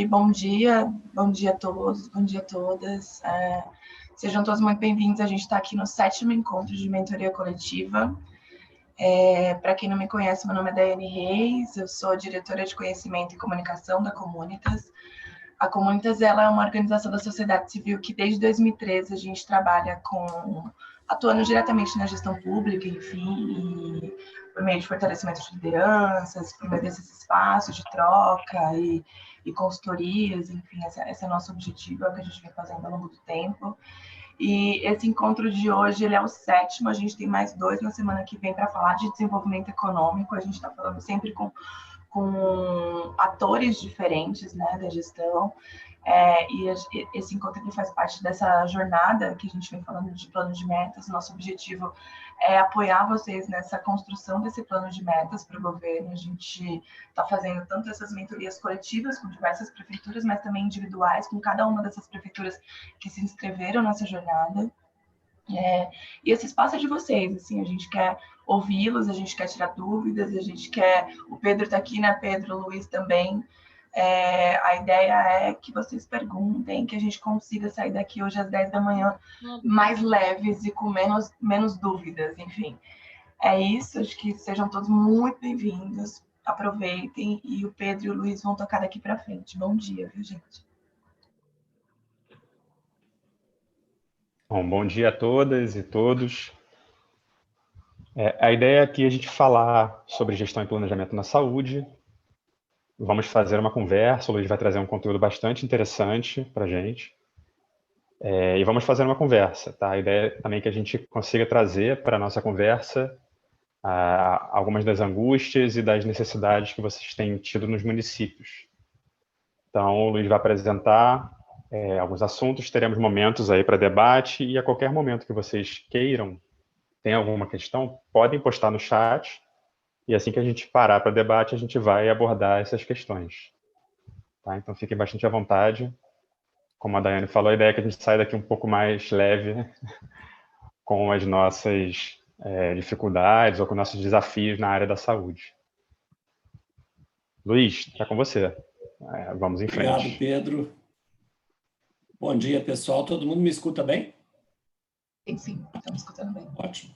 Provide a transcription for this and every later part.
Bom dia a todos, bom dia a todas. Sejam todos muito bem-vindos. A gente está aqui no 7º encontro de mentoria coletiva. Para quem não me conhece, meu nome é Daiane Reis, eu sou diretora de conhecimento e comunicação da Comunitas. A Comunitas ela é uma organização da sociedade civil que desde 2013 a gente trabalha atuando diretamente na gestão pública, enfim, e por meio de fortalecimento de lideranças, por meio desses espaços de troca e consultorias, enfim, esse é o nosso objetivo, é o que a gente vem fazendo ao longo do tempo. E esse encontro de hoje, ele é o 7º, a gente tem mais 2 na semana que vem para falar de desenvolvimento econômico, a gente está falando sempre com atores diferentes, né, da gestão, e esse encontro aqui faz parte dessa jornada que a gente vem falando de plano de metas. Nosso objetivo é apoiar vocês nessa construção desse plano de metas para o governo. A gente está fazendo tanto essas mentorias coletivas com diversas prefeituras, mas também individuais com cada uma dessas prefeituras que se inscreveram nessa jornada. E esse espaço é de vocês, assim, a gente quer ouvi-los, a gente quer tirar dúvidas, a gente quer... O Pedro está aqui, né, Pedro? O Luiz também. A ideia é que vocês perguntem, que a gente consiga sair daqui hoje às 10 da manhã mais leves e com menos dúvidas, enfim. É isso, acho que sejam todos muito bem-vindos, aproveitem, e o Pedro e o Luiz vão tocar daqui para frente. Bom dia, viu, gente? Bom dia a todas e todos. A ideia aqui é a gente falar sobre gestão e planejamento na saúde. Vamos fazer uma conversa, o Luiz vai trazer um conteúdo bastante interessante para a gente. E vamos fazer uma conversa, tá? A ideia também é que a gente consiga trazer para a nossa conversa algumas das angústias e das necessidades que vocês têm tido nos municípios. Então, o Luiz vai apresentar alguns assuntos, teremos momentos aí para debate, e a qualquer momento que vocês queiram, tem alguma questão, podem postar no chat, e assim que a gente parar para debate, a gente vai abordar essas questões. Tá? Então, fiquem bastante à vontade. Como a Daiane falou, a ideia é que a gente saia daqui um pouco mais leve com as nossas dificuldades ou com nossos desafios na área da saúde. Luiz, está com você. Vamos em frente. Obrigado, Pedro. Bom dia, pessoal. Todo mundo me escuta bem? Sim, estamos escutando bem. Ótimo.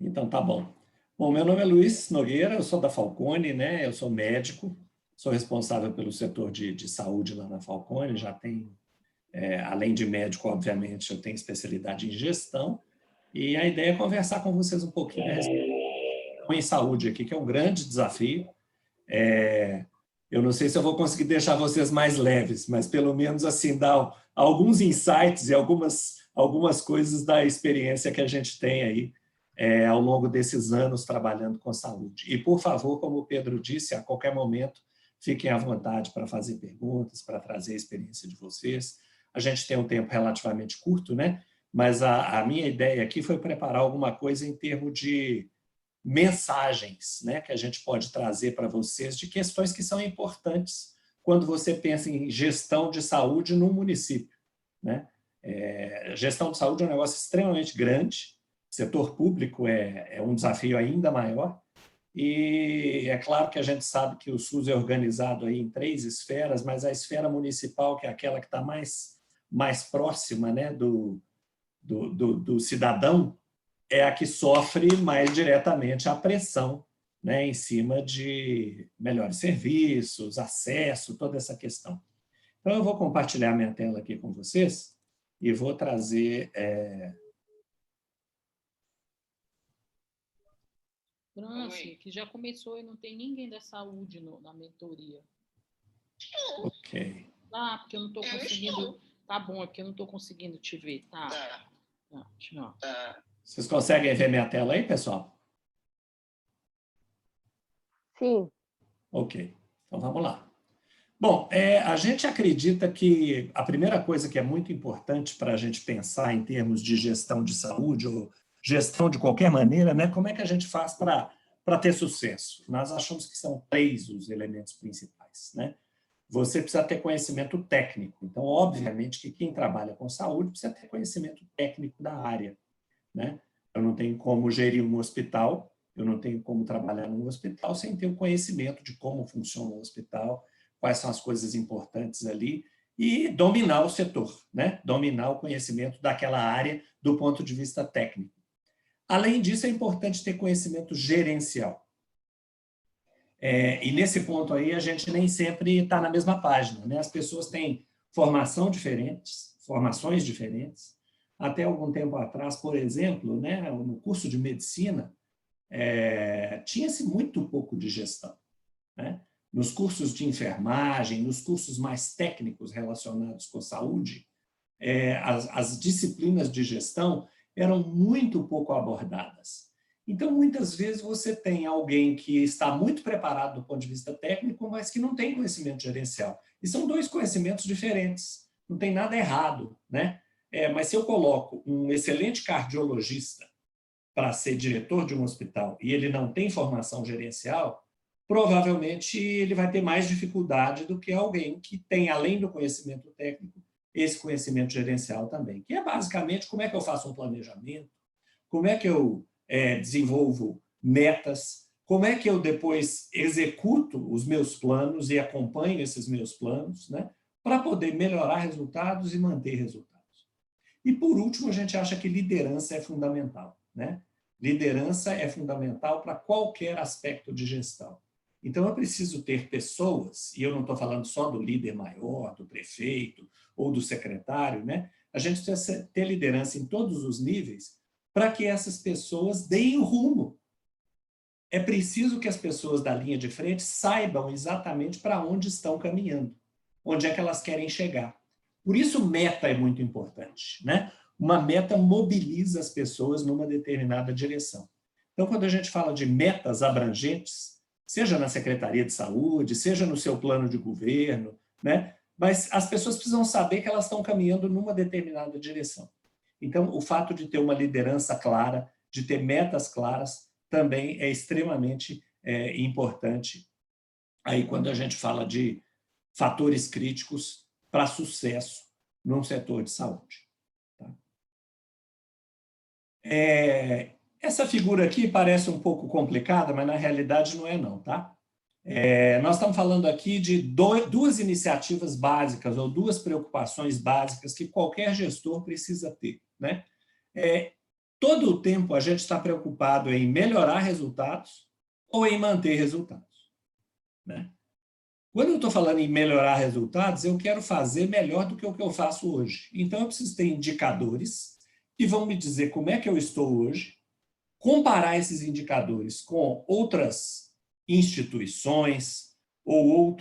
Então, tá bom. Bom, meu nome é Luiz Nogueira, eu sou da Falcone, né? Eu sou médico, sou responsável pelo setor de saúde lá na Falcone, já tenho, além de médico, obviamente, eu tenho especialidade em gestão, e a ideia é conversar com vocês um pouquinho a respeito em saúde aqui, que é um grande desafio. Eu não sei se eu vou conseguir deixar vocês mais leves, mas pelo menos assim dar alguns insights e algumas coisas da experiência que a gente tem aí ao longo desses anos trabalhando com saúde. E, por favor, como o Pedro disse, a qualquer momento, fiquem à vontade para fazer perguntas, para trazer a experiência de vocês. A gente tem um tempo relativamente curto, né? Mas a minha ideia aqui foi preparar alguma coisa em termos de mensagens, né, que a gente pode trazer para vocês de questões que são importantes quando você pensa em gestão de saúde num município, né? Gestão de saúde é um negócio extremamente grande, o setor público é um desafio ainda maior, e é claro que a gente sabe que o SUS é organizado aí em 3 esferas, mas a esfera municipal, que é aquela que está mais próxima, né, do cidadão, é a que sofre mais diretamente a pressão, né, em cima de melhores serviços, acesso, toda essa questão. Então, eu vou compartilhar minha tela aqui com vocês e vou trazer... Franci, que já começou e não tem ninguém da saúde na mentoria. Ok. Porque eu não estou conseguindo... Tá bom, é porque eu não estou conseguindo te ver, tá? Vocês conseguem ver minha tela aí, pessoal? Sim. Ok, então vamos lá. Bom, a gente acredita que a primeira coisa que é muito importante para a gente pensar em termos de gestão de saúde ou gestão de qualquer maneira, né, como é que a gente faz para ter sucesso? Nós achamos que são 3 os elementos principais, né? Você precisa ter conhecimento técnico. Então, obviamente, que quem trabalha com saúde precisa ter conhecimento técnico da área, né? Eu não tenho como gerir um hospital, eu não tenho como trabalhar num hospital sem ter o conhecimento de como funciona o hospital, quais são as coisas importantes ali, e dominar o setor, né? Dominar o conhecimento daquela área do ponto de vista técnico. Além disso, é importante ter conhecimento gerencial. E nesse ponto aí, a gente nem sempre está na mesma página, né? As pessoas têm formações diferentes. Até algum tempo atrás, por exemplo, né, no curso de medicina, tinha-se muito pouco de gestão, né? Nos cursos de enfermagem, nos cursos mais técnicos relacionados com saúde, as disciplinas de gestão eram muito pouco abordadas. Então, muitas vezes, você tem alguém que está muito preparado do ponto de vista técnico, mas que não tem conhecimento gerencial. E são dois conhecimentos diferentes, não tem nada errado, né? Mas se eu coloco um excelente cardiologista para ser diretor de um hospital e ele não tem formação gerencial, provavelmente ele vai ter mais dificuldade do que alguém que tem, além do conhecimento técnico, esse conhecimento gerencial também, que é basicamente como é que eu faço um planejamento, como é que eu desenvolvo metas, como é que eu depois executo os meus planos e acompanho esses meus planos, né, para poder melhorar resultados e manter resultados. E, por último, a gente acha que liderança é fundamental, né? Liderança é fundamental para qualquer aspecto de gestão. Então, eu preciso ter pessoas, e eu não estou falando só do líder maior, do prefeito ou do secretário, né? A gente precisa ter liderança em todos os níveis para que essas pessoas deem o rumo. É preciso que as pessoas da linha de frente saibam exatamente para onde estão caminhando, onde é que elas querem chegar. Por isso, meta é muito importante, né? Uma meta mobiliza as pessoas numa determinada direção. Então, quando a gente fala de metas abrangentes, seja na Secretaria de Saúde, seja no seu plano de governo, né? Mas as pessoas precisam saber que elas estão caminhando numa determinada direção. Então, o fato de ter uma liderança clara, de ter metas claras, também é extremamente importante aí quando a gente fala de fatores críticos para sucesso num setor de saúde. Tá? Essa figura aqui parece um pouco complicada, mas na realidade não é não, tá? Nós estamos falando aqui de duas iniciativas básicas ou duas preocupações básicas que qualquer gestor precisa ter, né? Todo o tempo a gente está preocupado em melhorar resultados ou em manter resultados, né? Quando eu estou falando em melhorar resultados, eu quero fazer melhor do que o que eu faço hoje. Então, eu preciso ter indicadores que vão me dizer como é que eu estou hoje, comparar esses indicadores com outras instituições ou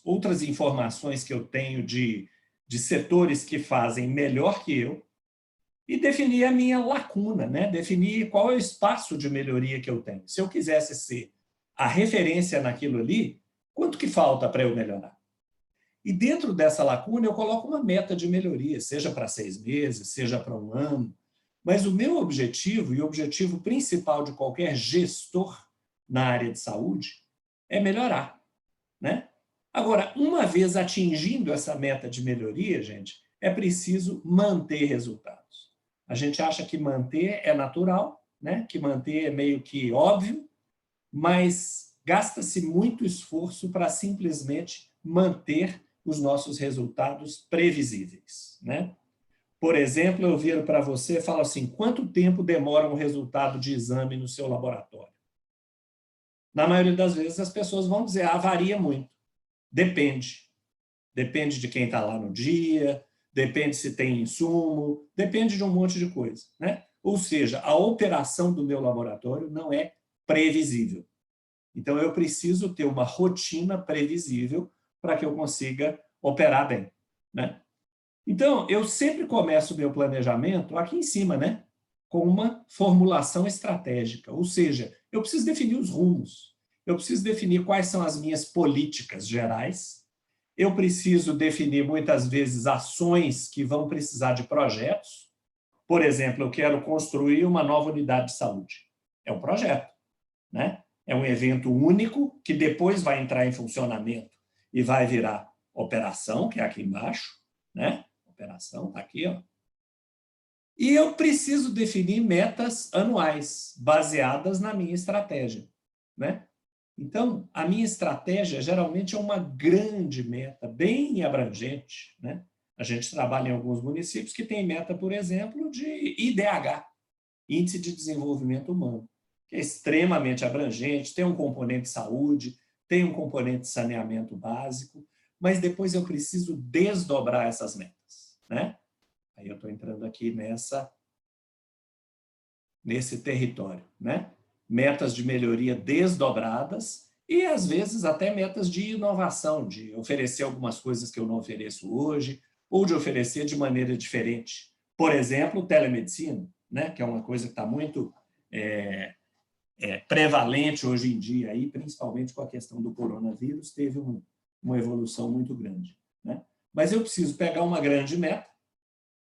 outras informações que eu tenho de setores que fazem melhor que eu e definir a minha lacuna, né? Definir qual é o espaço de melhoria que eu tenho. Se eu quisesse ser a referência naquilo ali, quanto que falta para eu melhorar? E dentro dessa lacuna eu coloco uma meta de melhoria, seja para 6 meses, seja para 1 ano. Mas o meu objetivo, e o objetivo principal de qualquer gestor na área de saúde, é melhorar, né? Agora, uma vez atingindo essa meta de melhoria, gente, é preciso manter resultados. A gente acha que manter é natural, né? Que manter é meio que óbvio, mas gasta-se muito esforço para simplesmente manter os nossos resultados previsíveis, né? Por exemplo, eu viro para você e falo assim, quanto tempo demora um resultado de exame no seu laboratório? Na maioria das vezes, as pessoas vão dizer, varia muito. Depende. Depende de quem está lá no dia, depende se tem insumo, depende de um monte de coisa, né? Ou seja, a operação do meu laboratório não é previsível. Então, eu preciso ter uma rotina previsível para que eu consiga operar bem, né? Então, eu sempre começo o meu planejamento aqui em cima, né? Com uma formulação estratégica, ou seja, eu preciso definir os rumos, eu preciso definir quais são as minhas políticas gerais, eu preciso definir muitas vezes ações que vão precisar de projetos. Por exemplo, eu quero construir uma nova unidade de saúde. É um projeto, né? É um evento único que depois vai entrar em funcionamento e vai virar operação, que é aqui embaixo, né? Operação, está aqui, ó. E eu preciso definir metas anuais, baseadas na minha estratégia, né? Então, a minha estratégia geralmente é uma grande meta, bem abrangente, né? A gente trabalha em alguns municípios que têm meta, por exemplo, de IDH, Índice de Desenvolvimento Humano, que é extremamente abrangente, tem um componente de saúde, tem um componente de saneamento básico, mas depois eu preciso desdobrar essas metas, né? Aí eu estou entrando aqui nesse território, né? Metas de melhoria desdobradas e, às vezes, até metas de inovação, de oferecer algumas coisas que eu não ofereço hoje, ou de oferecer de maneira diferente. Por exemplo, telemedicina, né? Que é uma coisa que está muito prevalente hoje em dia, aí, principalmente com a questão do coronavírus, teve uma evolução muito grande, né? Mas eu preciso pegar uma grande meta.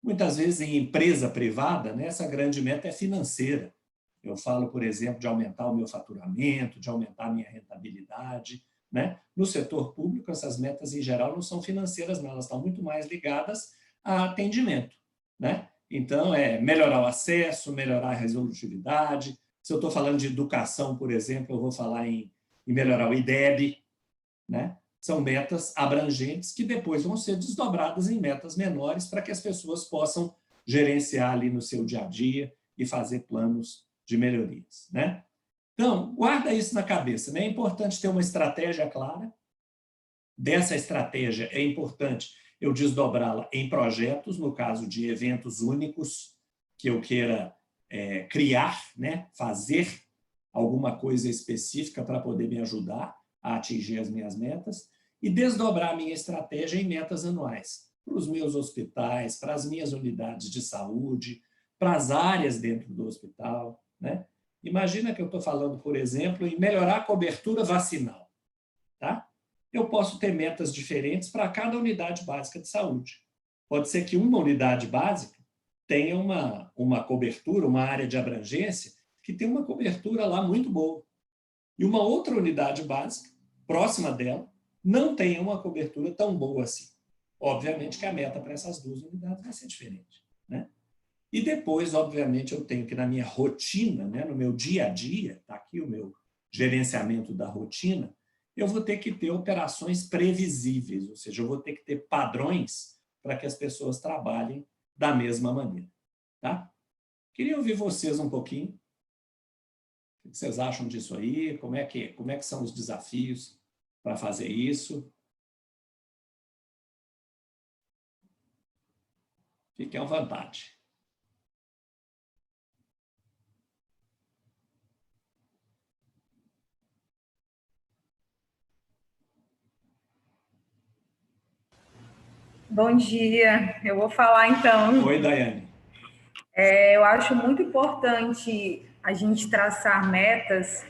Muitas vezes, em empresa privada, né, essa grande meta é financeira. Eu falo, por exemplo, de aumentar o meu faturamento, de aumentar a minha rentabilidade, né? No setor público, essas metas, em geral, não são financeiras, não, elas estão muito mais ligadas a atendimento, né? Então, é melhorar o acesso, melhorar a resolutividade. Se eu estou falando de educação, por exemplo, eu vou falar em melhorar o IDEB, né? São metas abrangentes que depois vão ser desdobradas em metas menores para que as pessoas possam gerenciar ali no seu dia a dia e fazer planos de melhorias, né? Então, guarda isso na cabeça, né? É importante ter uma estratégia clara. Dessa estratégia, é importante eu desdobrá-la em projetos, no caso de eventos únicos que eu queira criar, né? Fazer alguma coisa específica para poder me ajudar a atingir as minhas metas, e desdobrar a minha estratégia em metas anuais, para os meus hospitais, para as minhas unidades de saúde, para as áreas dentro do hospital, né? Imagina que eu estou falando, por exemplo, em melhorar a cobertura vacinal, tá? Eu posso ter metas diferentes para cada unidade básica de saúde. Pode ser que uma unidade básica tenha uma cobertura, uma área de abrangência, que tem uma cobertura lá muito boa. E uma outra unidade básica, próxima dela, não tenha uma cobertura tão boa assim. Obviamente que a meta para essas duas unidades vai ser diferente, né? E depois, obviamente, eu tenho que, na minha rotina, né, no meu dia a dia, está aqui o meu gerenciamento da rotina, eu vou ter que ter operações previsíveis, ou seja, eu vou ter que ter padrões para que as pessoas trabalhem da mesma maneira, tá? Queria ouvir vocês um pouquinho. O que vocês acham disso aí? Como é que são os desafios para fazer isso? Fiquem à vontade. Bom dia, eu vou falar então. Oi, Daiane. Eu acho muito importante a gente traçar metas,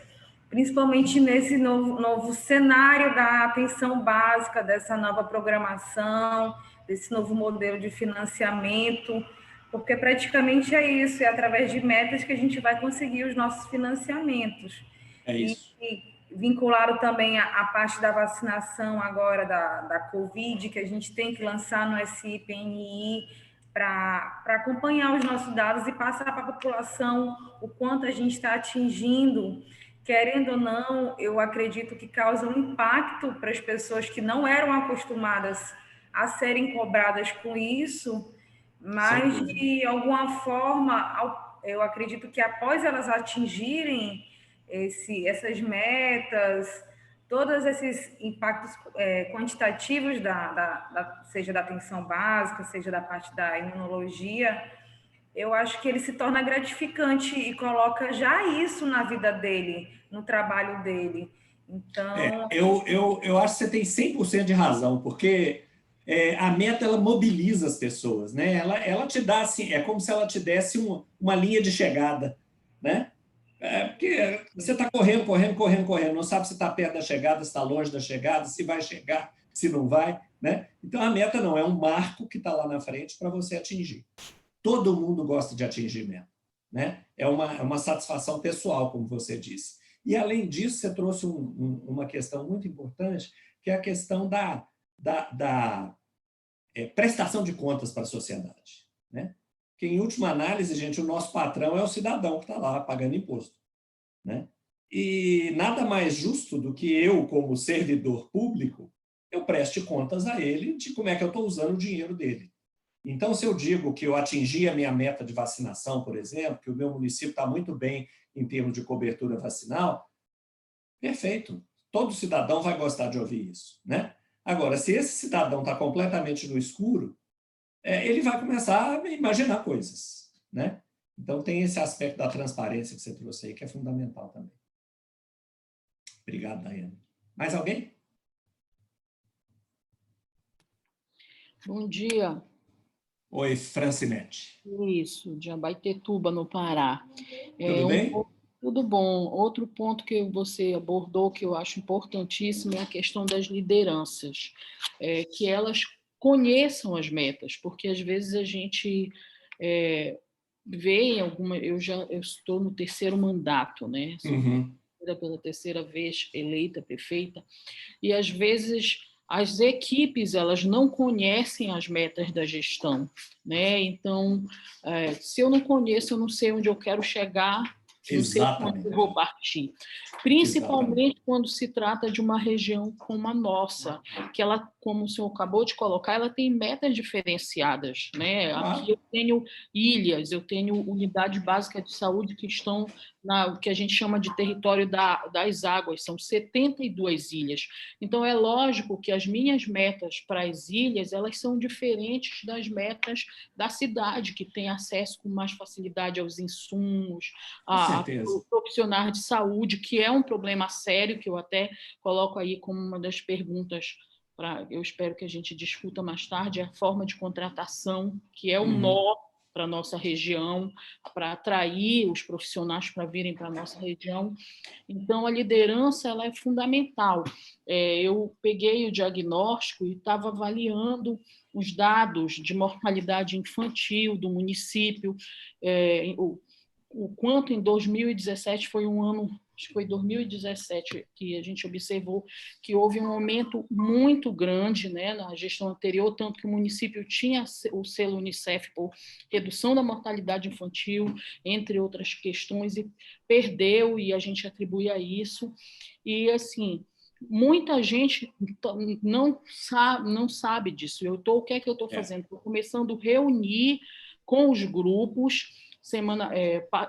principalmente nesse novo cenário da atenção básica, dessa nova programação, desse novo modelo de financiamento, porque praticamente é isso, é através de metas que a gente vai conseguir os nossos financiamentos. É isso. E vincularam também a parte da vacinação agora da Covid, que a gente tem que lançar no SIPNI, para acompanhar os nossos dados e passar para a população o quanto a gente está atingindo. Querendo ou não, eu acredito que causa um impacto para as pessoas que não eram acostumadas a serem cobradas com isso, mas de alguma forma, eu acredito que após elas atingirem essas metas, todos esses impactos quantitativos, seja da atenção básica, seja da parte da imunologia, eu acho que ele se torna gratificante e coloca já isso na vida dele, no trabalho dele. Então... Eu acho que você tem 100% de razão, porque a meta, ela mobiliza as pessoas, né? Ela te dá, assim, é como se ela te desse uma linha de chegada, né? Porque você está correndo, não sabe se está perto da chegada, se está longe da chegada, se vai chegar, se não vai, né? Então, a meta não, é um marco que está lá na frente para você atingir. Todo mundo gosta de atingir meta, né? É uma satisfação pessoal, como você disse. E, além disso, você trouxe uma questão muito importante, que é a questão da prestação de contas para a sociedade, né? Que, em última análise, gente, o nosso patrão é o cidadão que está lá pagando imposto, né? E nada mais justo do que eu, como servidor público, eu preste contas a ele de como é que eu estou usando o dinheiro dele. Então, se eu digo que eu atingi a minha meta de vacinação, por exemplo, que o meu município está muito bem em termos de cobertura vacinal, perfeito. Todo cidadão vai gostar de ouvir isso, né? Agora, se esse cidadão está completamente no escuro, ele vai começar a imaginar coisas, né? Então, tem esse aspecto da transparência que você trouxe aí, que é fundamental também. Obrigado, Daiane. Mais alguém? Bom dia. Oi, Francinete. Isso, de Abaetetuba, no Pará. Tudo bem? Tudo bom. Outro ponto que você abordou, que eu acho importantíssimo, é a questão das lideranças, que elas conheçam as metas, porque às vezes a gente vê em alguma... Eu estou no 3º mandato, né? Pela 3ª vez eleita prefeita, e às vezes as equipes elas não conhecem as metas da gestão, né? Então, se eu não conheço, eu não sei onde eu quero chegar, não sei onde eu vou partir. Principalmente quando se trata de uma região como a nossa, que ela, como o senhor acabou de colocar, ela tem metas diferenciadas, né? Aqui eu tenho ilhas, eu tenho unidade básica de saúde que estão na que a gente chama de território das águas, são 72 ilhas. Então, é lógico que as minhas metas para as ilhas, elas são diferentes das metas da cidade, que tem acesso com mais facilidade aos insumos, a profissionais de saúde, que é um problema sério, que eu até coloco aí como uma das perguntas, eu espero que a gente discuta mais tarde, é a forma de contratação, que é um nó para a nossa região, para atrair os profissionais para virem para a nossa região. Então, a liderança ela é fundamental. Eu peguei o diagnóstico e estava avaliando os dados de mortalidade infantil do município, o quanto em 2017 foi um ano, acho que foi 2017 que a gente observou que houve um aumento muito grande, né, na gestão anterior, tanto que o município tinha o selo Unicef por redução da mortalidade infantil, entre outras questões, e perdeu, e a gente atribui a isso. E, assim, muita gente não sabe disso. O que é que eu estou fazendo? Estou começando a reunir com os grupos.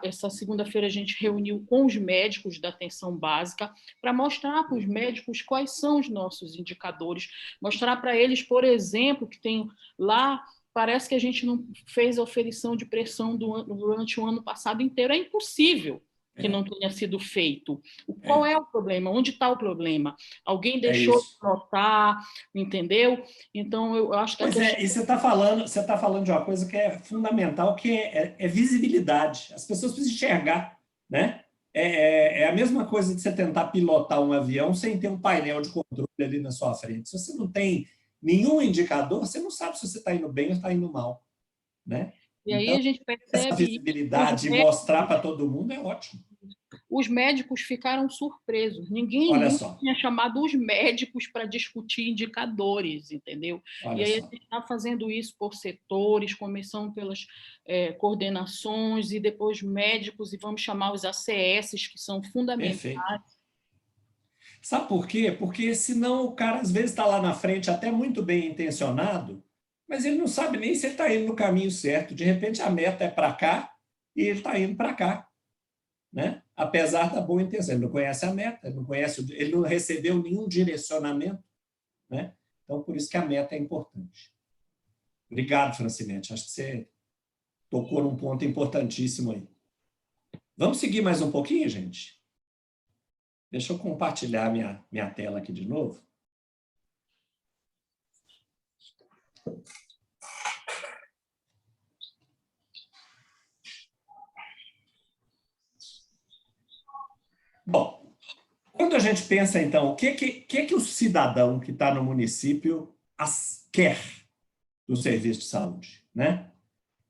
Essa segunda-feira a gente reuniu com os médicos da atenção básica para mostrar para os médicos quais são os nossos indicadores, mostrar para eles, por exemplo, que tem lá, parece que a gente não fez a oferição de pressão durante o ano passado inteiro, é impossível que não tenha sido feito. Qual é o problema? Onde está o problema? Alguém deixou de notar, entendeu? Então, eu acho que... Pois e você está falando de uma coisa que é fundamental, que é visibilidade. As pessoas precisam enxergar, né? É a mesma coisa de você tentar pilotar um avião sem ter um painel de controle ali na sua frente. Se você não tem nenhum indicador, você não sabe se você está indo bem ou está indo mal, né? E aí a gente percebe... Essa visibilidade, mostrar para todo mundo é ótimo. Os médicos ficaram surpresos. Ninguém tinha chamado os médicos para discutir indicadores, entendeu? E aí a gente está fazendo isso por setores, começando pelas coordenações e depois médicos, e vamos chamar os ACS, que são fundamentais. Perfeito. Sabe por quê? Porque senão o cara às vezes está lá na frente até muito bem intencionado, mas ele não sabe nem se ele está indo no caminho certo. De repente a meta é para cá e ele está indo para cá, né? Apesar da boa intenção. Ele não conhece a meta, ele não recebeu nenhum direcionamento, né? Então, por isso que a meta é importante. Obrigado, Francinete. Acho que você tocou num ponto importantíssimo aí. Vamos seguir mais um pouquinho, gente? Deixa eu compartilhar minha tela aqui de novo. Bom, quando a gente pensa, então, o que o cidadão que está no município quer do serviço de saúde, né?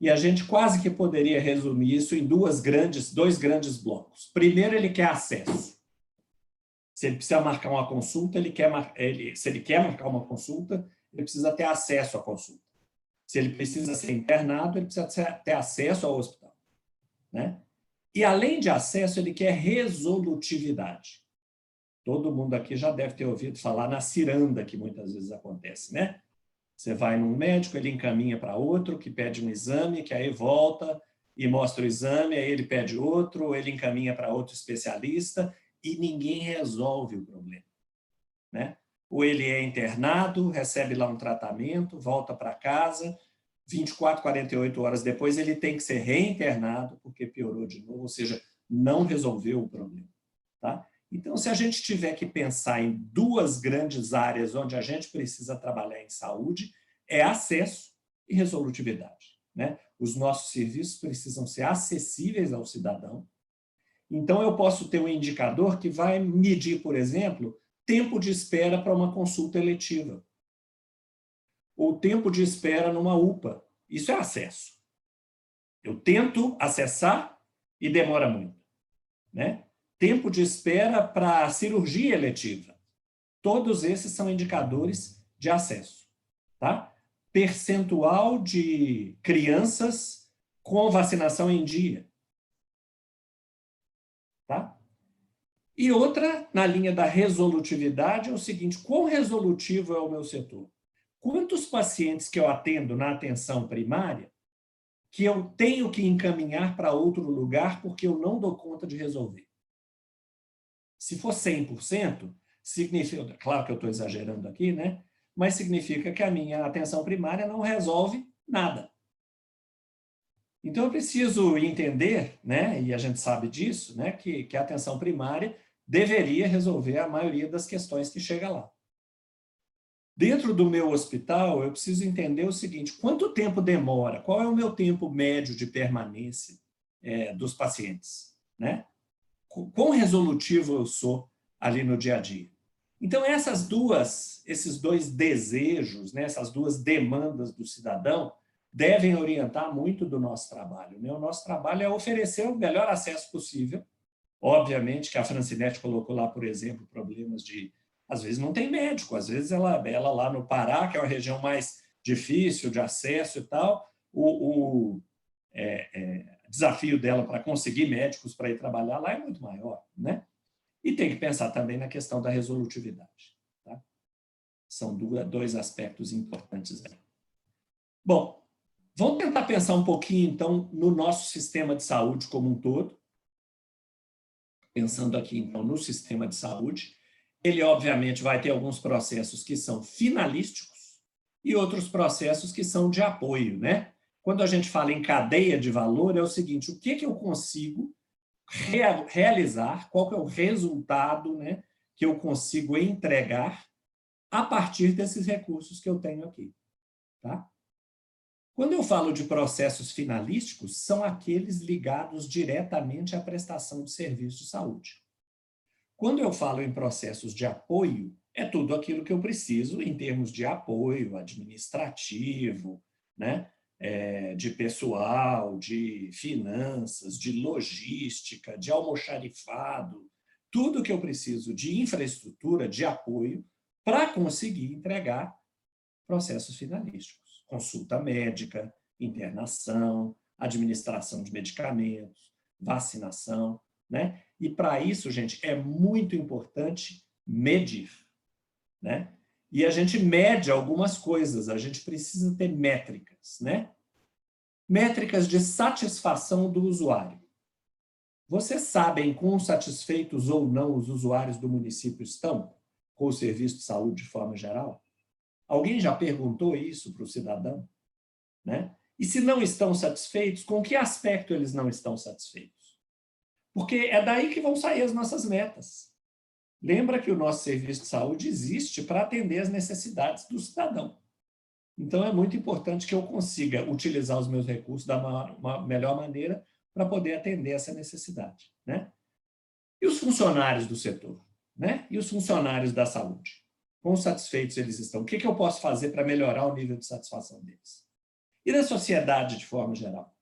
E a gente quase que poderia resumir isso em dois grandes blocos. Primeiro, ele quer acesso. Se ele precisa marcar uma consulta, se ele quer marcar uma consulta, ele precisa ter acesso à consulta. Se ele precisa ser internado, ele precisa ter acesso ao hospital, né? E, além de acesso, ele quer resolutividade. Todo mundo aqui já deve ter ouvido falar na ciranda, que muitas vezes acontece, né? Você vai num médico, ele encaminha para outro, que pede um exame, que aí volta e mostra o exame, aí ele pede outro, ou ele encaminha para outro especialista, e ninguém resolve o problema, né? Ou ele é internado, recebe lá um tratamento, volta para casa, 24, 48 horas depois ele tem que ser reinternado, porque piorou de novo, ou seja, não resolveu o problema, tá? Então, se a gente tiver que pensar em duas grandes áreas onde a gente precisa trabalhar em saúde, é acesso e resolutividade, né? Os nossos serviços precisam ser acessíveis ao cidadão. Então, eu posso ter um indicador que vai medir, por exemplo, tempo de espera para uma consulta eletiva, ou tempo de espera numa UPA. Isso é acesso. Eu tento acessar e demora muito, né? Tempo de espera para cirurgia eletiva. Todos esses são indicadores de acesso, tá? Percentual de crianças com vacinação em dia, tá? E outra, na linha da resolutividade, é o seguinte: quão resolutivo é o meu setor? Quantos pacientes que eu atendo na atenção primária que eu tenho que encaminhar para outro lugar porque eu não dou conta de resolver? Se for 100%, significa, claro que eu estou exagerando aqui, né? Mas significa que a minha atenção primária não resolve nada. Então, eu preciso entender, né? E a gente sabe disso, né? Que a atenção primária deveria resolver a maioria das questões que chega lá. Dentro do meu hospital, eu preciso entender o seguinte: quanto tempo demora? Qual é o meu tempo médio de permanência dos pacientes, né? Quão resolutivo eu sou ali no dia a dia. Então, esses dois desejos, né, essas duas demandas do cidadão devem orientar muito do nosso trabalho, né? O nosso trabalho é oferecer o melhor acesso possível. Obviamente que a Francinete colocou lá, por exemplo, problemas de... Às vezes não tem médico, às vezes ela lá no Pará, que é uma região mais difícil de acesso e tal, o desafio dela para conseguir médicos para ir trabalhar lá é muito maior, né? E tem que pensar também na questão da resolutividade, tá? São dois aspectos importantes aí. Bom, vamos tentar pensar um pouquinho, então, no nosso sistema de saúde como um todo. Pensando aqui, então, no sistema de saúde, ele, obviamente, vai ter alguns processos que são finalísticos e outros processos que são de apoio, né? Quando a gente fala em cadeia de valor, é o seguinte: o que eu consigo realizar, qual que é o resultado, né, que eu consigo entregar a partir desses recursos que eu tenho aqui, tá? Quando eu falo de processos finalísticos, são aqueles ligados diretamente à prestação de serviços de saúde. Quando eu falo em processos de apoio, é tudo aquilo que eu preciso em termos de apoio administrativo, né? De pessoal, de finanças, de logística, de almoxarifado, tudo que eu preciso de infraestrutura, de apoio, para conseguir entregar processos finalísticos. Consulta médica, internação, administração de medicamentos, vacinação, né? E para isso, gente, é muito importante medir, né? E a gente mede algumas coisas, a gente precisa ter métricas, né? Métricas de satisfação do usuário. Vocês sabem quão satisfeitos ou não os usuários do município estão com o serviço de saúde de forma geral? Alguém já perguntou isso para o cidadão, né? E se não estão satisfeitos, com que aspecto eles não estão satisfeitos? Porque é daí que vão sair as nossas metas. Lembra que o nosso serviço de saúde existe para atender as necessidades do cidadão. Então, é muito importante que eu consiga utilizar os meus recursos da melhor maneira para poder atender essa necessidade, né? E os funcionários do setor, né? E os funcionários da saúde? Quão satisfeitos eles estão? O que eu posso fazer para melhorar o nível de satisfação deles? E da sociedade, de forma geral?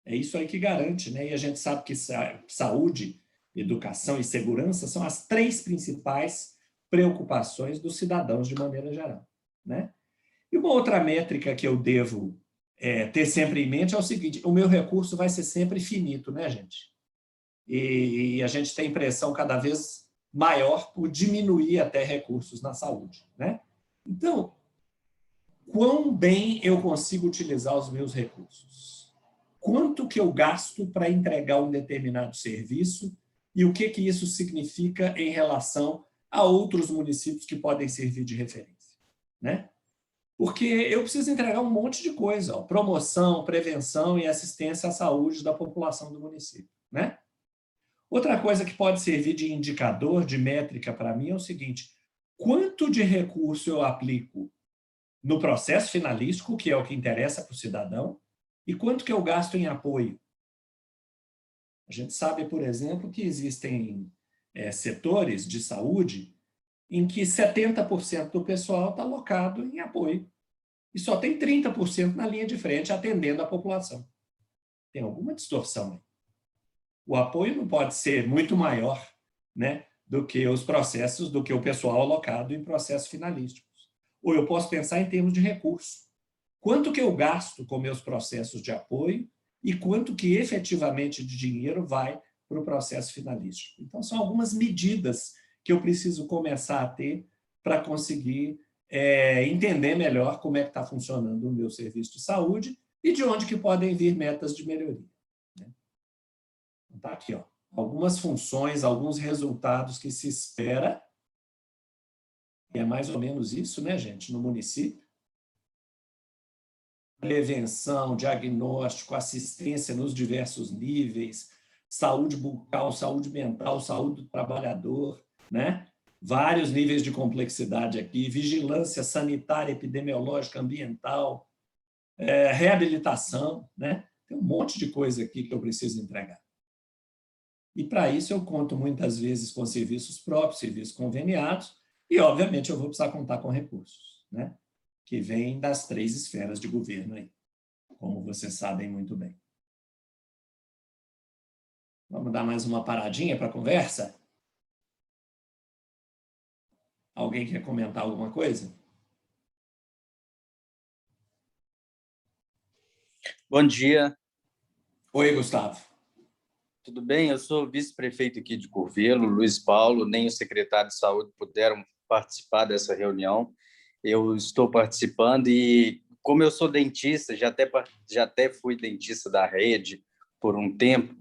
É isso aí que garante, né? E a gente sabe que saúde, educação e segurança são as três principais preocupações dos cidadãos de maneira geral, né? E uma outra métrica que eu devo ter sempre em mente é o seguinte: o meu recurso vai ser sempre finito, né, gente? E a gente tem pressão cada vez maior por diminuir até recursos na saúde, né? Então, quão bem eu consigo utilizar os meus recursos? Quanto que eu gasto para entregar um determinado serviço e o que isso significa em relação a outros municípios que podem servir de referência, né? Porque eu preciso entregar um monte de coisa, ó, promoção, prevenção e assistência à saúde da população do município, né? Outra coisa que pode servir de indicador, de métrica para mim é o seguinte: quanto de recurso eu aplico no processo finalístico, que é o que interessa para o cidadão, e quanto que eu gasto em apoio? A gente sabe, por exemplo, que existem setores de saúde em que 70% do pessoal está alocado em apoio e só tem 30% na linha de frente atendendo a população. Tem alguma distorção aí. O apoio não pode ser muito maior, né, do que os processos, do que o pessoal alocado em processos finalísticos. Ou eu posso pensar em termos de recurso. Quanto que eu gasto com meus processos de apoio e quanto que efetivamente de dinheiro vai para o processo finalístico. Então, são algumas medidas que eu preciso começar a ter para conseguir entender melhor como é que está funcionando o meu serviço de saúde e de onde que podem vir metas de melhoria. Está aqui, ó, algumas funções, alguns resultados que se espera, e é mais ou menos isso, né, gente, no município. Prevenção, diagnóstico, assistência nos diversos níveis, saúde bucal, saúde mental, saúde do trabalhador, né? Vários níveis de complexidade aqui, vigilância sanitária, epidemiológica, ambiental, reabilitação, né? Tem um monte de coisa aqui que eu preciso entregar. E, para isso, eu conto muitas vezes com serviços próprios, serviços conveniados, e, obviamente, eu vou precisar contar com recursos, né? Que vêm das 3 esferas de governo aí, como vocês sabem muito bem. Vamos dar mais uma paradinha para a conversa? Alguém quer comentar alguma coisa? Bom dia. Oi, Gustavo. Tudo bem? Eu sou vice-prefeito aqui de Curvelo, Luiz Paulo, nem o secretário de Saúde puderam participar dessa reunião. Eu estou participando e, como eu sou dentista, já até fui dentista da rede por um tempo,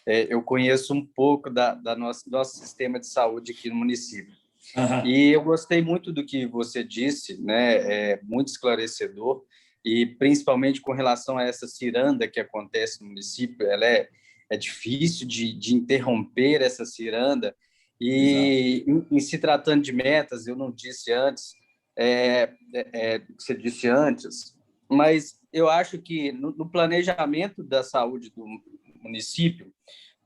eu conheço um pouco do nosso sistema de saúde aqui no município. Uhum. E eu gostei muito do que você disse, né? É muito esclarecedor, e principalmente com relação a essa ciranda que acontece no município. Ela é difícil de interromper essa ciranda, e em se tratando de metas, eu não disse antes, você disse antes, mas eu acho que no planejamento da saúde do município,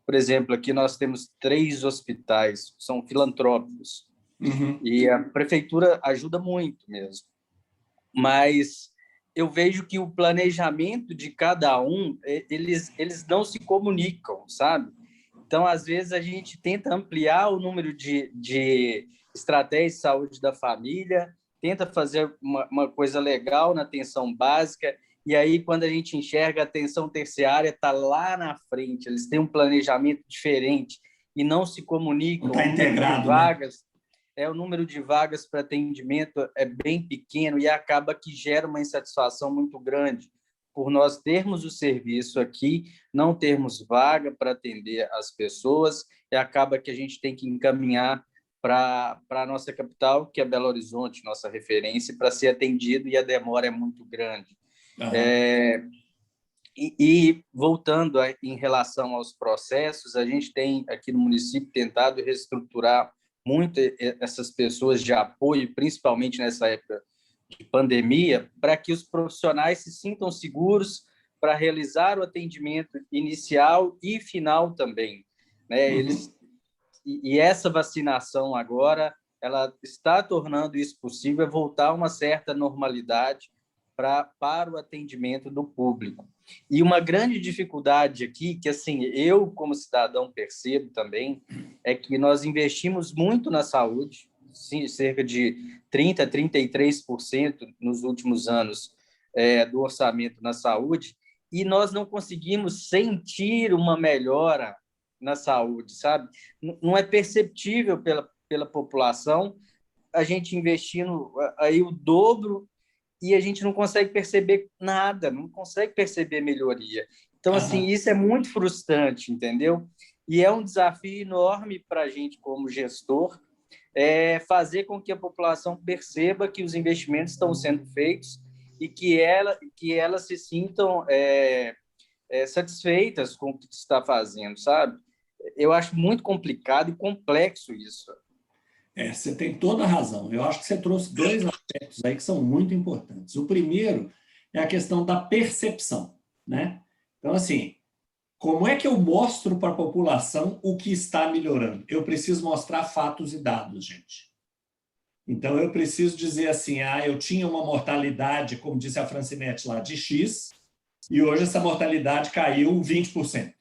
por exemplo, aqui nós temos 3 hospitais, que são filantrópicos, e a prefeitura ajuda muito mesmo, mas eu vejo que o planejamento de cada um, eles não se comunicam, sabe? Então, às vezes, a gente tenta ampliar o número de estratégias de saúde da família, tenta fazer uma coisa legal na atenção básica, e aí, quando a gente enxerga a atenção terciária, está lá na frente, eles têm um planejamento diferente e não se comunicam. Não está integrado, vagas, né? O número de vagas para atendimento é bem pequeno e acaba que gera uma insatisfação muito grande por nós termos o serviço aqui, não termos vaga para atender as pessoas, e acaba que a gente tem que encaminhar para a nossa capital, que é Belo Horizonte, nossa referência, para ser atendido, e a demora é muito grande. Uhum. E voltando em relação aos processos, a gente tem aqui no município tentado reestruturar muito essas pessoas de apoio, principalmente nessa época de pandemia, para que os profissionais se sintam seguros para realizar o atendimento inicial e final também, né? E essa vacinação agora, ela está tornando isso possível, voltar a uma certa normalidade para o atendimento do público. E uma grande dificuldade aqui, que assim, eu como cidadão percebo também, é que nós investimos muito na saúde, sim, cerca de 30% a 33% nos últimos anos do orçamento na saúde, e nós não conseguimos sentir uma melhora na saúde, sabe? Não é perceptível pela população, a gente investindo aí o dobro e a gente não consegue perceber nada, não consegue perceber melhoria. Então, assim, isso é muito frustrante, entendeu? E é um desafio enorme para a gente, como gestor, fazer com que a população perceba que os investimentos estão sendo feitos e que elas se sintam satisfeitas com o que está fazendo, sabe? Eu acho muito complicado e complexo isso. Você tem toda a razão. Eu acho que você trouxe dois aspectos aí que são muito importantes. O primeiro é a questão da percepção, né? Então, assim, como é que eu mostro para a população o que está melhorando? Eu preciso mostrar fatos e dados, gente. Então, eu preciso dizer assim, eu tinha uma mortalidade, como disse a Francinete lá, de X, e hoje essa mortalidade caiu 20%,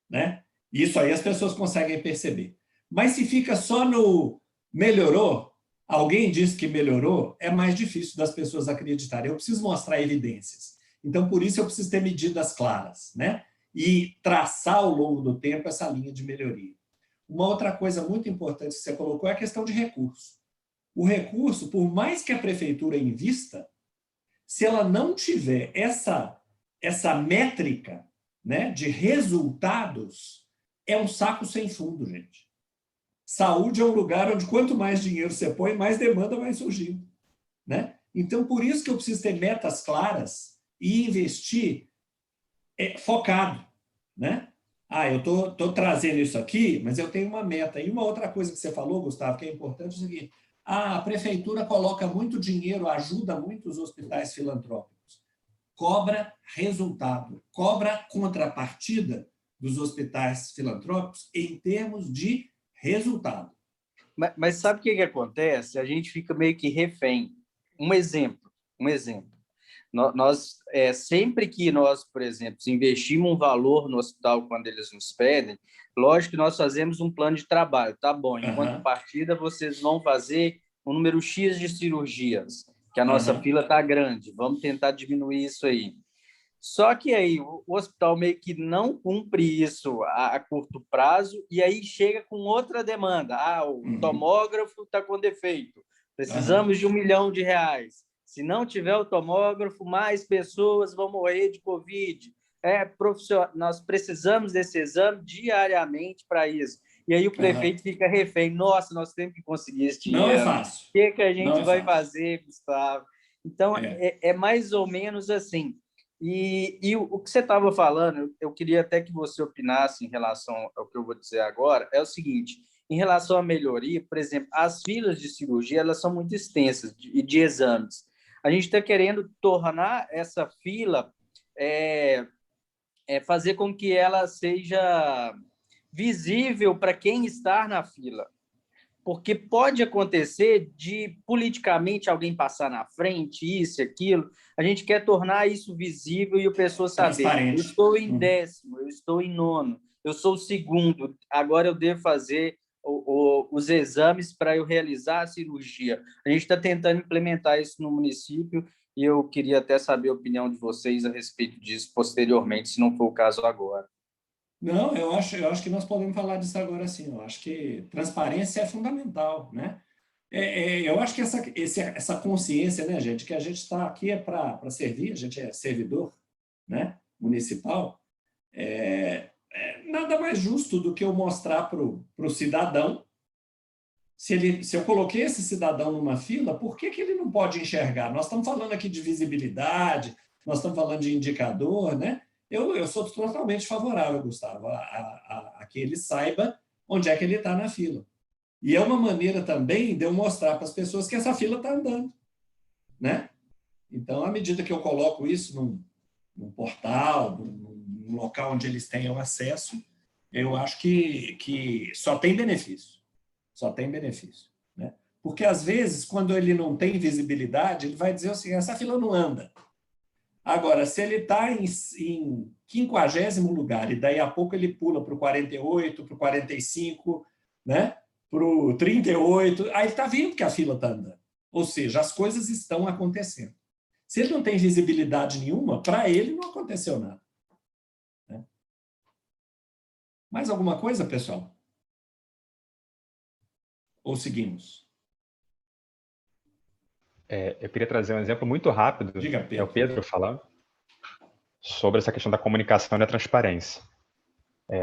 né? Isso aí as pessoas conseguem perceber. Mas se fica só no melhorou, alguém disse que melhorou, é mais difícil das pessoas acreditarem. Eu preciso mostrar evidências. Então, por isso, eu preciso ter medidas claras, né? E traçar ao longo do tempo essa linha de melhoria. Uma outra coisa muito importante que você colocou é a questão de recurso. O recurso, por mais que a prefeitura invista, se ela não tiver essa métrica, né, de resultados, é um saco sem fundo, gente. Saúde é um lugar onde quanto mais dinheiro você põe, mais demanda vai surgindo, né? Então, por isso que eu preciso ter metas claras e investir focado, né? Eu tô trazendo isso aqui, mas eu tenho uma meta. E uma outra coisa que você falou, Gustavo, que é importante, é o seguinte: a prefeitura coloca muito dinheiro, ajuda muito os hospitais filantrópicos. Cobra resultado, cobra contrapartida dos hospitais filantrópicos em termos de resultado. Mas sabe o que acontece? A gente fica meio que refém. Um exemplo. Nós, sempre que nós, por exemplo, investimos um valor no hospital quando eles nos pedem, lógico que nós fazemos um plano de trabalho, tá bom, em contrapartida vocês vão fazer um número X de cirurgias, que a nossa fila está grande, vamos tentar diminuir isso aí. Só que aí o hospital meio que não cumpre isso a curto prazo e aí chega com outra demanda. O tomógrafo está com defeito, precisamos de R$1 milhão. Se não tiver o tomógrafo, mais pessoas vão morrer de Covid. Nós precisamos desse exame diariamente para isso. E aí o prefeito fica refém. Nossa, nós temos que conseguir esse dinheiro. Não é fácil. O que a gente vai fazer, Gustavo? Então, é mais ou menos assim. E o que você estava falando, eu queria até que você opinasse em relação ao que eu vou dizer agora, é o seguinte: em relação à melhoria, por exemplo, as filas de cirurgia elas são muito extensas de exames. A gente está querendo tornar essa fila, fazer com que ela seja visível para quem está na fila. Porque pode acontecer de, politicamente, alguém passar na frente, isso e aquilo. A gente quer tornar isso visível e a pessoa saber. Eu estou em 10º, eu estou em 9º, eu sou o 2º, agora eu devo fazer os exames para eu realizar a cirurgia. A gente está tentando implementar isso no município e eu queria até saber a opinião de vocês a respeito disso posteriormente, se não for o caso agora. Não, eu acho que nós podemos falar disso agora sim. Eu acho que transparência é fundamental, né? Eu acho que essa consciência, né, gente, que a gente está aqui para servir, a gente é servidor, né, municipal, nada mais justo do que eu mostrar para o cidadão, se eu coloquei esse cidadão numa fila, por que ele não pode enxergar? Nós estamos falando aqui de visibilidade, nós estamos falando de indicador, né? Eu sou totalmente favorável, Gustavo, a que ele saiba onde é que ele está na fila. E é uma maneira também de eu mostrar para as pessoas que essa fila está andando, né? Então, à medida que eu coloco isso num portal, num local onde eles tenham acesso, eu acho que só tem benefício. Só tem benefício, né? Porque, às vezes, quando ele não tem visibilidade, ele vai dizer assim, essa fila não anda. Agora, se ele está em 50º lugar e daí a pouco ele pula para o 48, para o 45, né? Para o 38, aí ele está vendo que a fila está andando. Ou seja, as coisas estão acontecendo. Se ele não tem visibilidade nenhuma, para ele não aconteceu nada. Né? Mais alguma coisa, pessoal? Ou seguimos? Eu queria trazer um exemplo muito rápido. Diga, Pedro. É o Pedro falando sobre essa questão da comunicação e da transparência.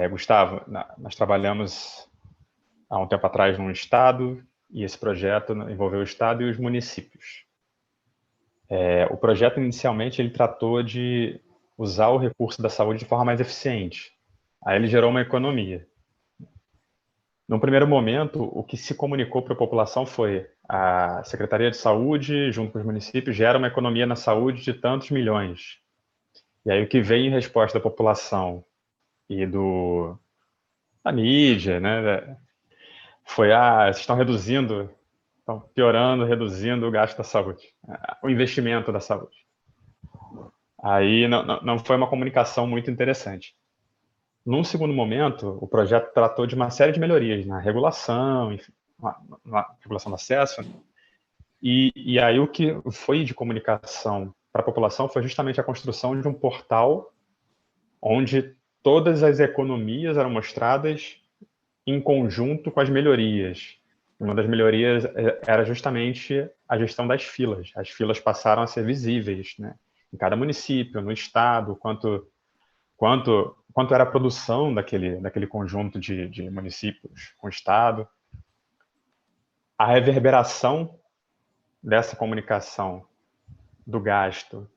Gustavo, nós trabalhamos há um tempo atrás num estado e esse projeto envolveu o estado e os municípios. O projeto, inicialmente, ele tratou de usar o recurso da saúde de forma mais eficiente. Aí ele gerou uma economia. No primeiro momento, o que se comunicou para a população foi a Secretaria de Saúde, junto com os municípios, gera uma economia na saúde de tantos milhões. E aí o que veio em resposta da população e da mídia, né, foi, vocês estão reduzindo, estão piorando, reduzindo o gasto da saúde, o investimento da saúde. Aí não foi uma comunicação muito interessante. Num segundo momento, o projeto tratou de uma série de melhorias na regulação, enfim, na regulação do acesso, e aí o que foi de comunicação para a população foi justamente a construção de um portal onde todas as economias eram mostradas em conjunto com as melhorias. Uma das melhorias era justamente a gestão das filas. As filas passaram a ser visíveis, né? Em cada município, no estado, quanto era a produção daquele conjunto de municípios com o estado. A reverberação dessa comunicação do gasto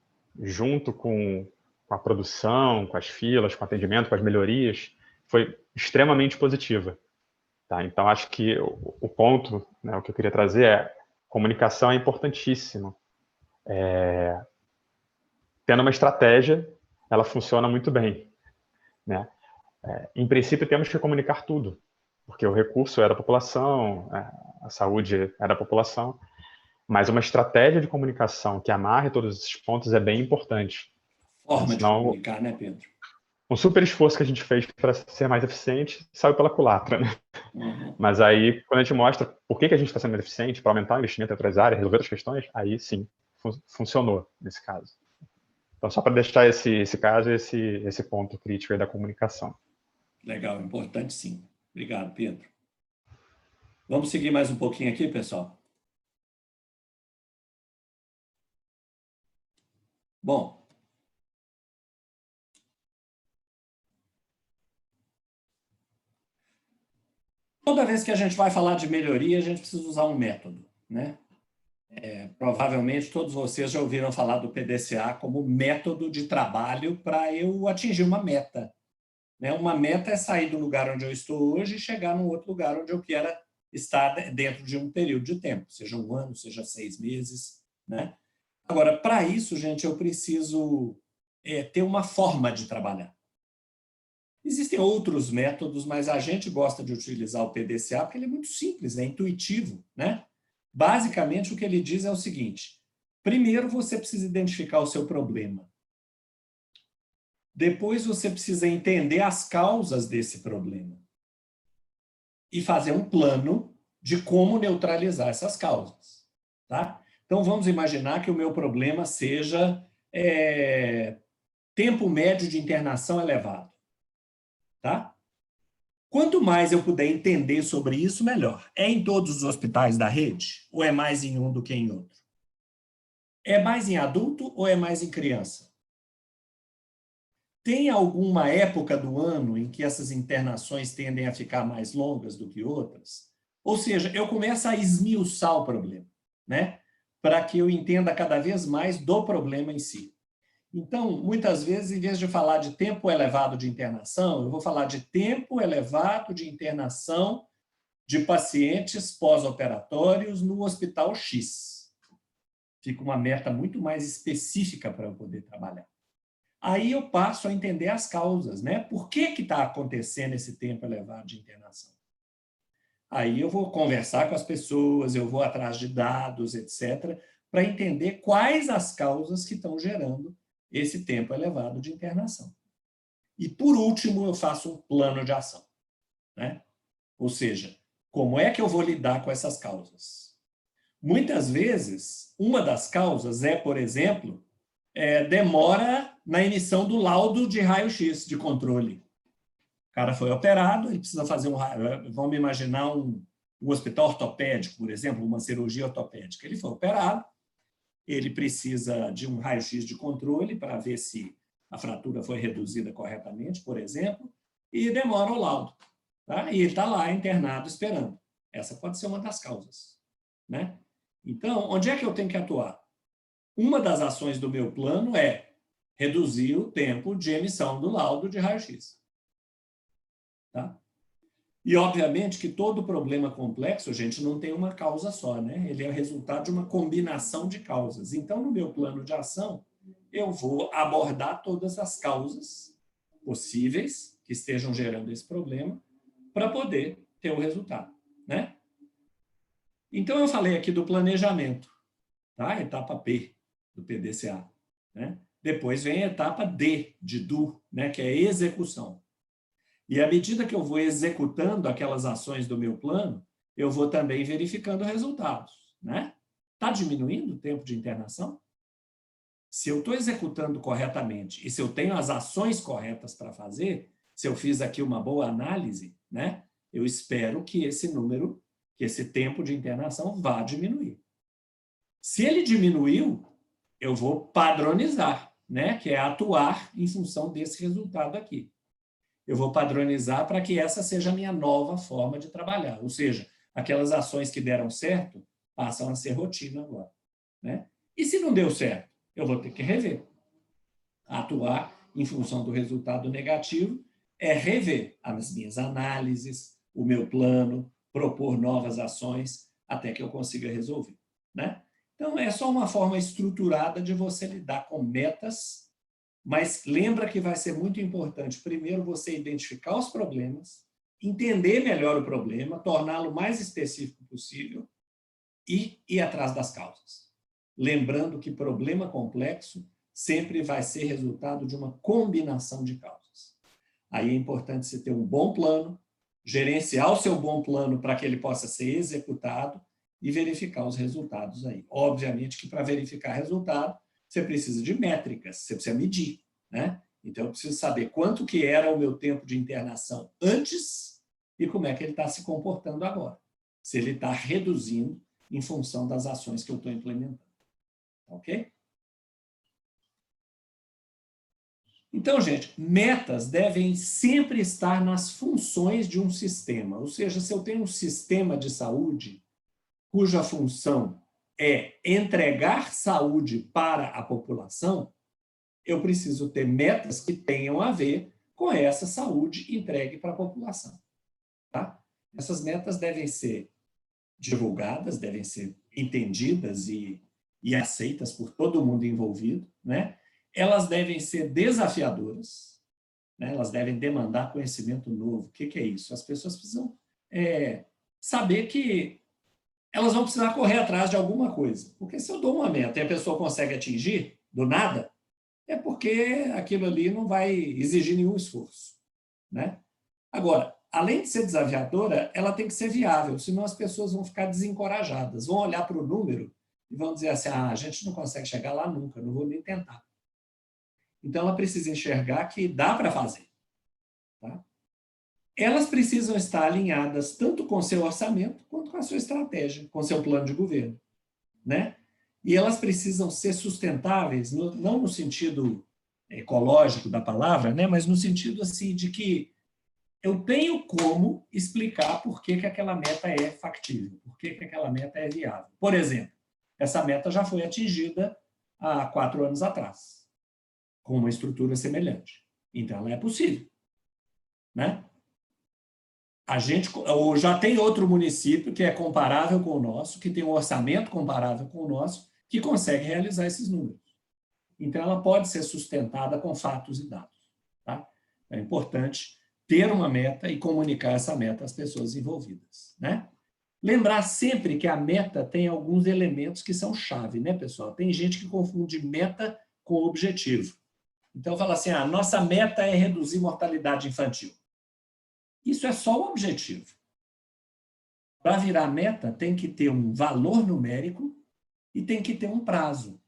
junto com a produção, com as filas, com o atendimento, com as melhorias, foi extremamente positiva. Tá? Então, acho que o ponto, né, o que eu queria trazer comunicação é importantíssimo. Tendo uma estratégia, ela funciona muito bem. Né? Em princípio, temos que comunicar tudo, porque o recurso é da população, a saúde é da população, mas uma estratégia de comunicação que amarre todos esses pontos é bem importante. Forma de comunicar, né, Pedro? Um super esforço que a gente fez para ser mais eficiente saiu pela culatra, né? Uhum. Mas aí, quando a gente mostra por que a gente está sendo mais eficiente, para aumentar o investimento em outras áreas, resolver outras questões, aí sim, funcionou nesse caso. Então, só para deixar esse caso, esse ponto crítico aí da comunicação. Legal, importante sim. Obrigado, Pedro. Vamos seguir mais um pouquinho aqui, pessoal? Bom, toda vez que a gente vai falar de melhoria, a gente precisa usar um método, né? Provavelmente todos vocês já ouviram falar do PDCA como método de trabalho para eu atingir uma meta. Né? Uma meta é sair do lugar onde eu estou hoje e chegar num outro lugar onde eu queira estar dentro de um período de tempo, seja um ano, seja 6 meses. Né? Agora, para isso, gente, eu preciso ter uma forma de trabalhar. Existem outros métodos, mas a gente gosta de utilizar o PDCA porque ele é muito simples, é intuitivo, né? Basicamente, o que ele diz é o seguinte: primeiro, você precisa identificar o seu problema. Depois, você precisa entender as causas desse problema e fazer um plano de como neutralizar essas causas. Tá? Então, vamos imaginar que o meu problema seja tempo médio de internação elevado. Tá? Quanto mais eu puder entender sobre isso, melhor. É em todos os hospitais da rede? Ou é mais em um do que em outro? É mais em adulto ou é mais em criança? Tem alguma época do ano em que essas internações tendem a ficar mais longas do que outras? Ou seja, eu começo a esmiuçar o problema, né? Para que eu entenda cada vez mais do problema em si. Então, muitas vezes, em vez de falar de tempo elevado de internação, eu vou falar de tempo elevado de internação de pacientes pós-operatórios no Hospital X. Fica uma meta muito mais específica para eu poder trabalhar. Aí eu passo a entender as causas, né? Por que está acontecendo esse tempo elevado de internação? Aí eu vou conversar com as pessoas, eu vou atrás de dados, etc., para entender quais as causas que estão gerando esse tempo elevado de internação. E, por último, eu faço um plano de ação. Né? Ou seja, como é que eu vou lidar com essas causas? Muitas vezes, uma das causas é, por exemplo, demora na emissão do laudo de raio-x de controle. O cara foi operado, ele precisa fazer vamos imaginar um hospital ortopédico, por exemplo, uma cirurgia ortopédica. Ele foi operado, ele precisa de um raio-x de controle para ver se a fratura foi reduzida corretamente, por exemplo, e demora o laudo. Tá? E ele está lá internado esperando. Essa pode ser uma das causas. Né? Então, onde é que eu tenho que atuar? Uma das ações do meu plano é reduzir o tempo de emissão do laudo de raio-x. Tá? E, obviamente, que todo problema complexo, gente, não tem uma causa só, né? Ele é o resultado de uma combinação de causas. Então, no meu plano de ação, eu vou abordar todas as causas possíveis que estejam gerando esse problema para poder ter o resultado, né? Então, eu falei aqui do planejamento, tá? Etapa P do PDCA, né? Depois vem a etapa D, de DO, né? Que é a execução. E à medida que eu vou executando aquelas ações do meu plano, eu vou também verificando resultados, né? Está diminuindo o tempo de internação? Se eu estou executando corretamente e se eu tenho as ações corretas para fazer, se eu fiz aqui uma boa análise, né? Eu espero que esse número, que esse tempo de internação vá diminuir. Se ele diminuiu, eu vou padronizar, né? Que é atuar em função desse resultado aqui. Eu vou padronizar para que essa seja a minha nova forma de trabalhar. Ou seja, aquelas ações que deram certo passam a ser rotina agora, né? E se não deu certo, eu vou ter que rever. Atuar em função do resultado negativo é rever as minhas análises, o meu plano, propor novas ações até que eu consiga resolver, né? Então, é só uma forma estruturada de você lidar com metas, mas lembra que vai ser muito importante, primeiro, você identificar os problemas, entender melhor o problema, torná-lo mais específico possível e ir atrás das causas. Lembrando que problema complexo sempre vai ser resultado de uma combinação de causas. Aí é importante você ter um bom plano, gerenciar o seu bom plano para que ele possa ser executado e verificar os resultados aí. Obviamente que para verificar resultado, você precisa de métricas, você precisa medir, né? Então, eu preciso saber quanto que era o meu tempo de internação antes e como é que ele está se comportando agora. Se ele está reduzindo em função das ações que eu estou implementando. Ok? Então, gente, metas devem sempre estar nas funções de um sistema. Ou seja, se eu tenho um sistema de saúde cuja função é entregar saúde para a população, eu preciso ter metas que tenham a ver com essa saúde entregue para a população. Tá? Essas metas devem ser divulgadas, devem ser entendidas e aceitas por todo mundo envolvido, né? Elas devem ser desafiadoras, né? Elas devem demandar conhecimento novo. O que é isso? As pessoas precisam saber que elas vão precisar correr atrás de alguma coisa. Porque se eu dou uma meta e a pessoa consegue atingir do nada, é porque aquilo ali não vai exigir nenhum esforço, né? Agora, além de ser desafiadora, ela tem que ser viável, senão as pessoas vão ficar desencorajadas, vão olhar para o número e vão dizer assim, a gente não consegue chegar lá nunca, não vou nem tentar. Então, ela precisa enxergar que dá para fazer. Tá? Elas precisam estar alinhadas tanto com o seu orçamento quanto com a sua estratégia, com o seu plano de governo, né? E elas precisam ser sustentáveis, não no sentido ecológico da palavra, né? Mas no sentido assim, de que eu tenho como explicar por que aquela meta é factível, por que aquela meta é viável. Por exemplo, essa meta já foi atingida há 4 anos atrás, com uma estrutura semelhante. Então, ela é possível, né? Ou já tem outro município que é comparável com o nosso, que tem um orçamento comparável com o nosso, que consegue realizar esses números. Então, ela pode ser sustentada com fatos e dados. Tá? É importante ter uma meta e comunicar essa meta às pessoas envolvidas, né? Lembrar sempre que a meta tem alguns elementos que são chave, né, pessoal? Tem gente que confunde meta com objetivo. Então, fala assim, a nossa meta é reduzir mortalidade infantil. Isso é só o objetivo. Para virar meta, tem que ter um valor numérico e tem que ter um prazo.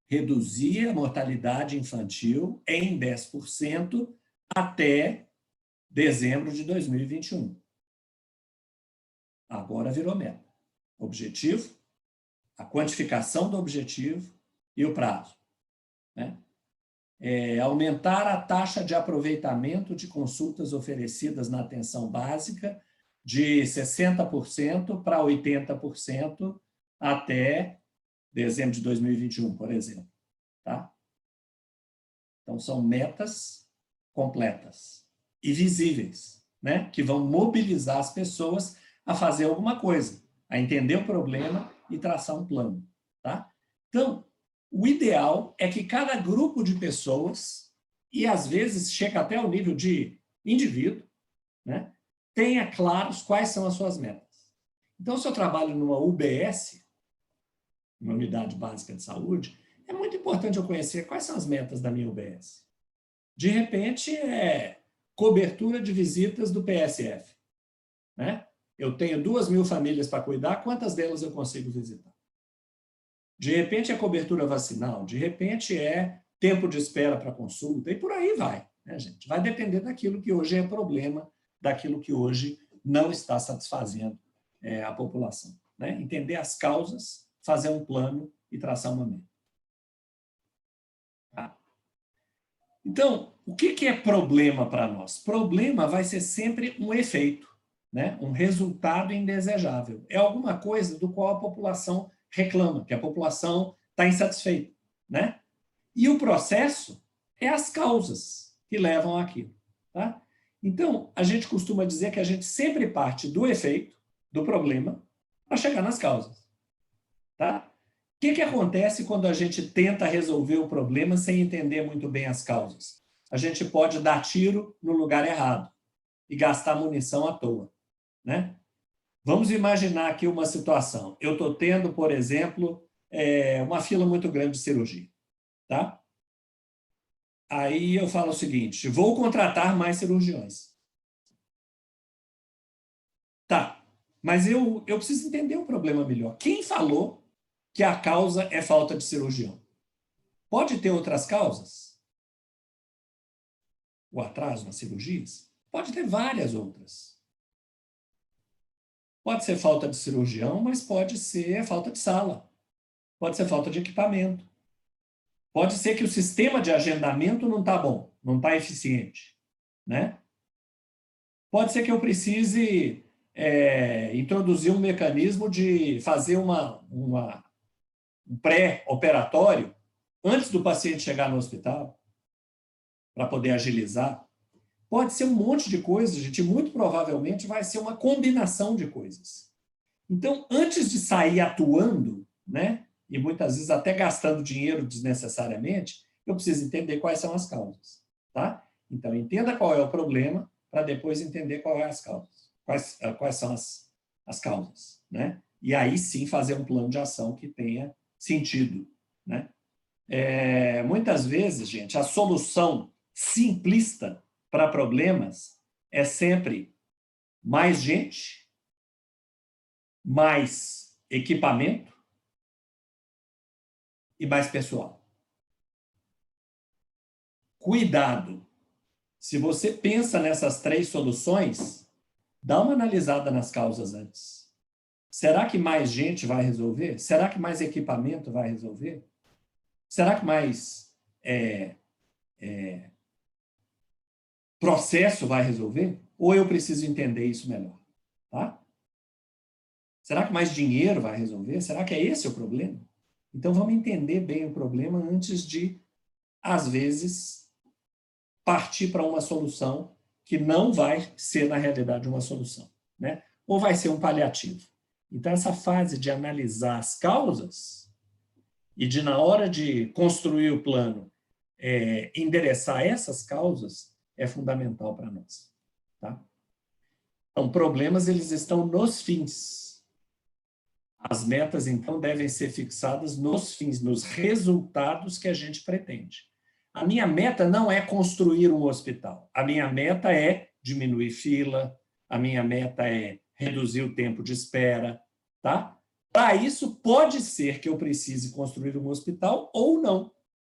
Reduzir a mortalidade infantil em 10% até dezembro de 2021. Agora virou meta. Objetivo, a quantificação do objetivo e o prazo, né? Aumentar a taxa de aproveitamento de consultas oferecidas na atenção básica de 60% para 80% até dezembro de 2021, por exemplo. Tá? Então, são metas completas e visíveis, né? Que vão mobilizar as pessoas a fazer alguma coisa, a entender o problema e traçar um plano. Tá? Então, o ideal é que cada grupo de pessoas, e às vezes chega até o nível de indivíduo, né, tenha claros quais são as suas metas. Então, se eu trabalho numa UBS, uma unidade básica de saúde, é muito importante eu conhecer quais são as metas da minha UBS. De repente, é cobertura de visitas do PSF, né? Eu tenho 2.000 famílias para cuidar, quantas delas eu consigo visitar? De repente é cobertura vacinal, de repente é tempo de espera para consulta, e por aí vai, né, gente? Vai depender daquilo que hoje é problema, daquilo que hoje não está satisfazendo a população, né? Entender as causas, fazer um plano e traçar uma meta. Tá? Então, o que é problema para nós? Problema vai ser sempre um efeito, né? Um resultado indesejável. É alguma coisa do qual a população reclama, que a população está insatisfeita, né? E o processo é as causas que levam àquilo, tá? Então, a gente costuma dizer que a gente sempre parte do efeito, do problema, para chegar nas causas, tá? O que acontece quando a gente tenta resolver o problema sem entender muito bem as causas? A gente pode dar tiro no lugar errado e gastar munição à toa, né? Vamos imaginar aqui uma situação. Eu estou tendo, por exemplo, uma fila muito grande de cirurgia, tá? Aí eu falo o seguinte, vou contratar mais cirurgiões. Tá, mas eu preciso entender o problema melhor. Quem falou que a causa é falta de cirurgião? Pode ter outras causas? O atraso nas cirurgias? Pode ter várias outras. Pode ser falta de cirurgião, mas pode ser falta de sala. Pode ser falta de equipamento. Pode ser que o sistema de agendamento não está bom, não está eficiente, né? Pode ser que eu precise introduzir um mecanismo de fazer um pré-operatório antes do paciente chegar no hospital, para poder agilizar. Pode ser um monte de coisas, gente, e muito provavelmente vai ser uma combinação de coisas. Então, antes de sair atuando, né, e muitas vezes até gastando dinheiro desnecessariamente, eu preciso entender quais são as causas, tá? Então, entenda qual é o problema, para depois entender quais são as causas, quais são as causas, né? E aí sim fazer um plano de ação que tenha sentido, né? Muitas vezes, gente, a solução simplista para problemas é sempre mais gente, mais equipamento e mais pessoal. Cuidado! Se você pensa nessas 3 soluções, dá uma analisada nas causas antes. Será que mais gente vai resolver? Será que mais equipamento vai resolver? Será que mais processo vai resolver? Ou eu preciso entender isso melhor? Tá? Será que mais dinheiro vai resolver? Será que é esse o problema? Então, vamos entender bem o problema antes de, às vezes, partir para uma solução que não vai ser, na realidade, uma solução, né? Ou vai ser um paliativo. Então, essa fase de analisar as causas e de, na hora de construir o plano, endereçar essas causas é fundamental para nós. Tá? Então, problemas, eles estão nos fins. As metas, então, devem ser fixadas nos fins, nos resultados que a gente pretende. A minha meta não é construir um hospital. A minha meta é diminuir fila, a minha meta é reduzir o tempo de espera, tá? Para isso, pode ser que eu precise construir um hospital ou não.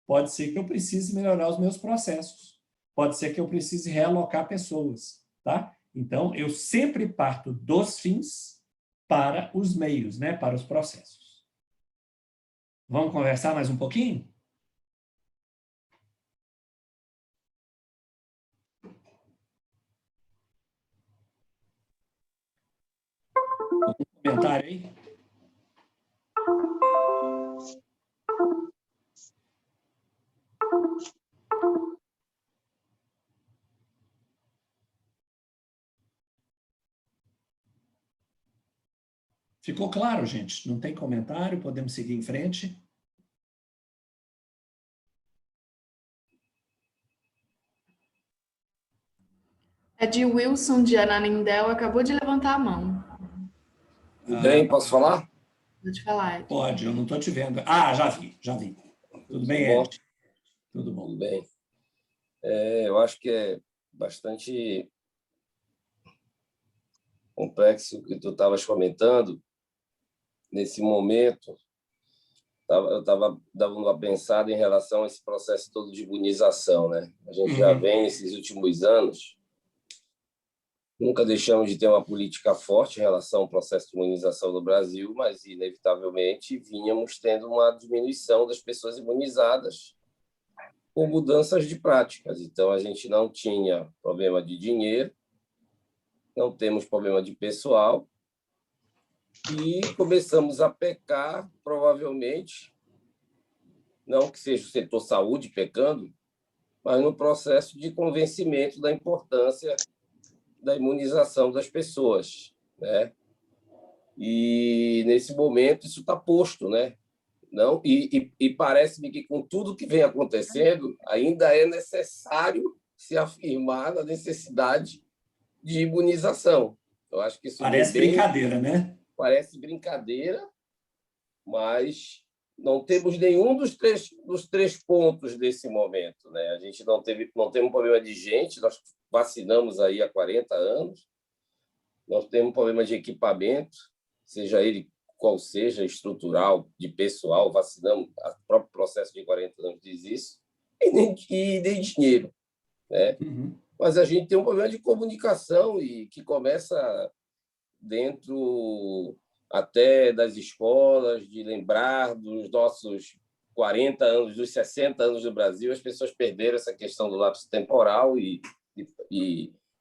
Pode ser que eu precise melhorar os meus processos. Pode ser que eu precise realocar pessoas, tá? Então, eu sempre parto dos fins para os meios, né? Para os processos. Vamos conversar mais um pouquinho? Algum comentário aí? Ficou claro, gente? Não tem comentário? Podemos seguir em frente? É de Wilson de Ananindel, acabou de levantar a mão. Tudo bem, posso falar? Pode falar, Ed. Pode, eu não estou te vendo. Ah, já vi, já vi. Tudo bem, bom? Ed? Tudo bom. Tudo bem. Eu acho que é bastante complexo o que tu estavas comentando. Nesse momento, eu estava dando uma pensada em relação a esse processo todo de imunização, né? A gente já vem, nesses últimos anos, nunca deixamos de ter uma política forte em relação ao processo de imunização no Brasil, mas, inevitavelmente, vínhamos tendo uma diminuição das pessoas imunizadas com mudanças de práticas. Então, a gente não tinha problema de dinheiro, não temos problema de pessoal, e começamos a pecar, provavelmente, não que seja o setor saúde pecando, mas no processo de convencimento da importância da imunização das pessoas, né? E, nesse momento, isso está posto, né? Não, e parece-me que, com tudo que vem acontecendo, ainda é necessário se afirmar na necessidade de imunização. Eu acho que isso parece brincadeira, né? Parece brincadeira, mas não temos nenhum dos três pontos desse momento, né? A gente não temos um problema de gente, nós vacinamos aí há 40 anos, nós temos um problema de equipamento, seja ele qual seja, estrutural, de pessoal, vacinamos, o próprio processo de 40 anos diz isso, e nem dinheiro, né? Mas a gente tem um problema de comunicação e que começa dentro até das escolas, de lembrar dos nossos 40 anos, dos 60 anos do Brasil, as pessoas perderam essa questão do lapso temporal e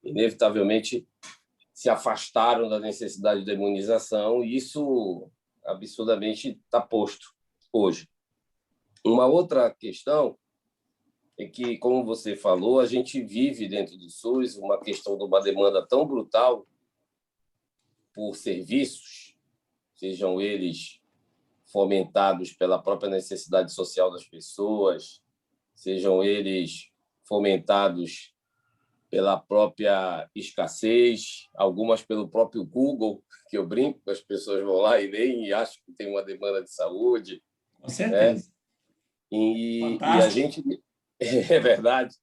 inevitavelmente, se afastaram da necessidade da imunização, e isso absurdamente está posto hoje. Uma outra questão é que, como você falou, a gente vive dentro do SUS uma questão de uma demanda tão brutal por serviços, sejam eles fomentados pela própria necessidade social das pessoas, sejam eles fomentados pela própria escassez, algumas pelo próprio Google, que eu brinco, as pessoas vão lá e leem e acham que tem uma demanda de saúde. Com certeza. Né? E a gente... É verdade.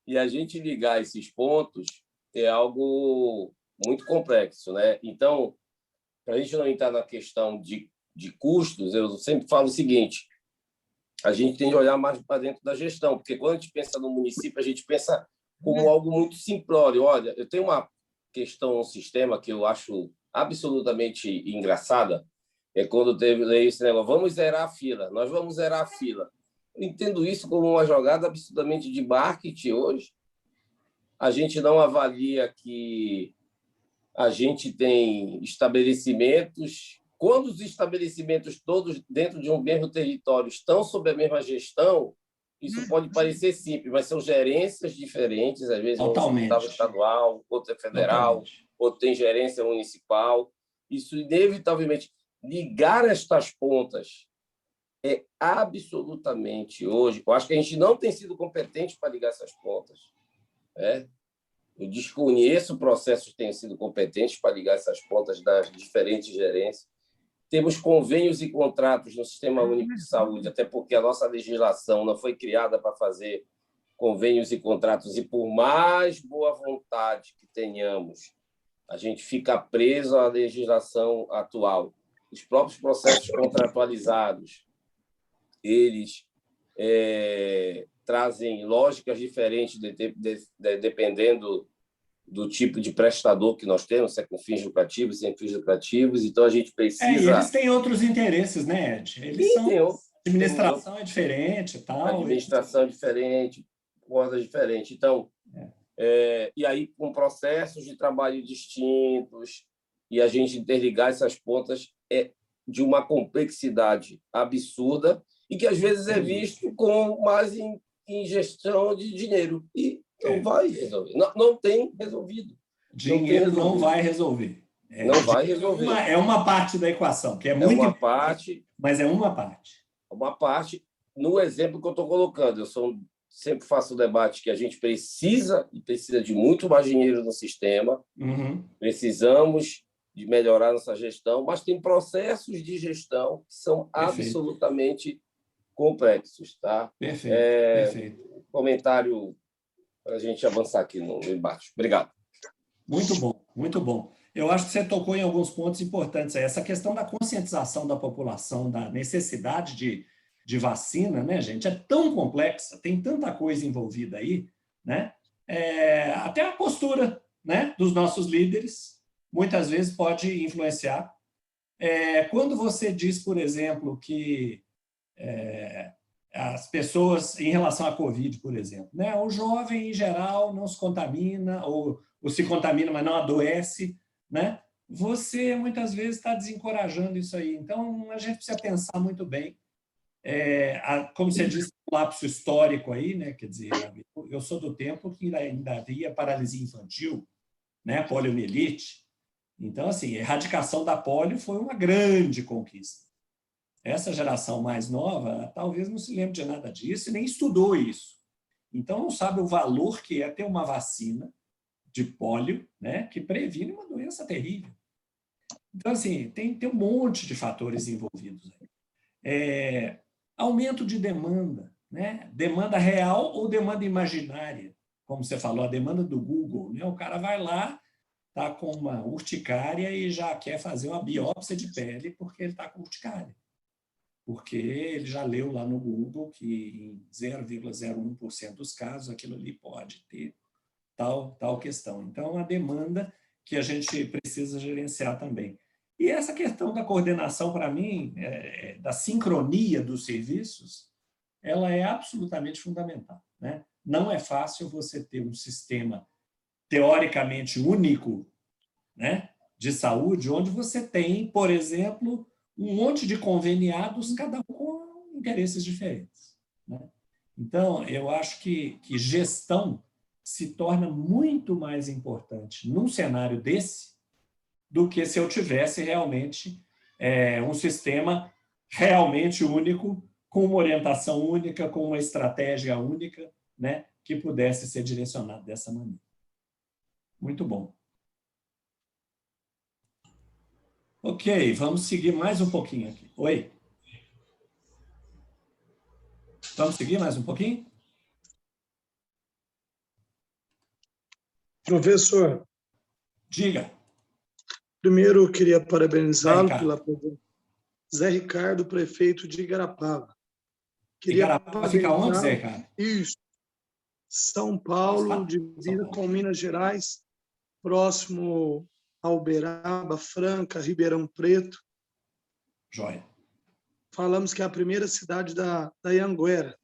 E a gente ligar esses pontos é algo muito complexo, né? Então, para a gente não entrar na questão de custos, eu sempre falo o seguinte: a gente tem de olhar mais para dentro da gestão, porque quando a gente pensa no município, a gente pensa como algo muito simplório. Olha, eu tenho uma questão, um sistema que eu acho absolutamente engraçada, é quando teve esse negócio, vamos zerar a fila, nós vamos zerar a fila. Eu entendo isso como uma jogada absolutamente de marketing hoje. A gente não avalia que a gente tem estabelecimentos, quando os estabelecimentos todos dentro de um mesmo território estão sob a mesma gestão, isso pode parecer simples, mas são gerências diferentes, às vezes um hospital estadual, outro é federal, outro tem gerência municipal. Isso, inevitavelmente, ligar estas pontas é absolutamente hoje... Eu acho que a gente não tem sido competente para ligar essas pontas. Né? Eu desconheço processos que tenham sido competentes para ligar essas pontas das diferentes gerências. Temos convênios e contratos no Sistema Único de Saúde, até porque a nossa legislação não foi criada para fazer convênios e contratos, e por mais boa vontade que tenhamos, a gente fica preso à legislação atual. Os próprios processos contratualizados, eles trazem lógicas diferentes dependendo do tipo de prestador que nós temos, se é com fins lucrativos, sem fins lucrativos. Então, a gente precisa... E eles têm outros interesses, né, Ed? Eles são... Administração é diferente e tal. Administração é diferente, coisas diferentes. Então, e aí com processos de trabalho distintos, e a gente interligar essas pontas é de uma complexidade absurda e que às vezes é visto com mais ingestão de dinheiro e não vai resolver. Não tem resolvido. Dinheiro não vai resolver. Não vai resolver. É uma parte da equação, que é muito uma parte, mas é uma parte. Uma parte, no exemplo que eu estou colocando, sempre faço o debate que a gente precisa de muito mais dinheiro no sistema, precisamos de melhorar nossa gestão, mas tem processos de gestão que são absolutamente complexos. Tá? Perfeito. Comentário para a gente avançar aqui no debate. Obrigado. Muito bom, muito bom. Eu acho que você tocou em alguns pontos importantes aí. Essa questão da conscientização da população, da necessidade de vacina, né, gente? É tão complexa, tem tanta coisa envolvida aí, né? Até a postura, né, dos nossos líderes, muitas vezes pode influenciar. Quando você diz, por exemplo, que as pessoas, em relação à Covid, por exemplo, né, o jovem, em geral, não se contamina, ou se contamina, mas não adoece, né? Você, muitas vezes, está desencorajando isso aí. Então, a gente precisa pensar muito bem. Como você disse, um lapso histórico aí, né? Quer dizer, eu sou do tempo que ainda havia paralisia infantil, né? Poliomielite. Então, assim, a erradicação da polio foi uma grande conquista. Essa geração mais nova talvez não se lembre de nada disso e nem estudou isso. Então, não sabe o valor que é ter uma vacina de pólio, né, que previne uma doença terrível. Então, assim, tem um monte de fatores envolvidos aí. Aumento de demanda, né? Demanda real ou demanda imaginária, como você falou, a demanda do Google, né? O cara vai lá, está com uma urticária e já quer fazer uma biópsia de pele porque ele está com urticária. Porque ele já leu lá no Google que em 0,01% dos casos aquilo ali pode ter tal questão. Então, a demanda que a gente precisa gerenciar também. E essa questão da coordenação, para mim, da sincronia dos serviços, ela é absolutamente fundamental, né? Não é fácil você ter um sistema teoricamente único, né, de saúde, onde você tem, por exemplo, um monte de conveniados, cada um com interesses diferentes, né? Então, eu acho que gestão se torna muito mais importante num cenário desse do que se eu tivesse realmente um sistema realmente único, com uma orientação única, com uma estratégia única, né, que pudesse ser direcionado dessa maneira. Muito bom. Ok, vamos seguir mais um pouquinho aqui. Oi? Vamos seguir mais um pouquinho? Professor. Diga. Primeiro, eu queria parabenizá-lo pela presença. Zé Ricardo, prefeito de Igarapava. Igarapava fica onde, Zé Ricardo? Isso. São Paulo, divisa com Minas Gerais, próximo a Uberaba, Franca, Ribeirão Preto. Joia. Falamos que é a primeira cidade da Anhanguera.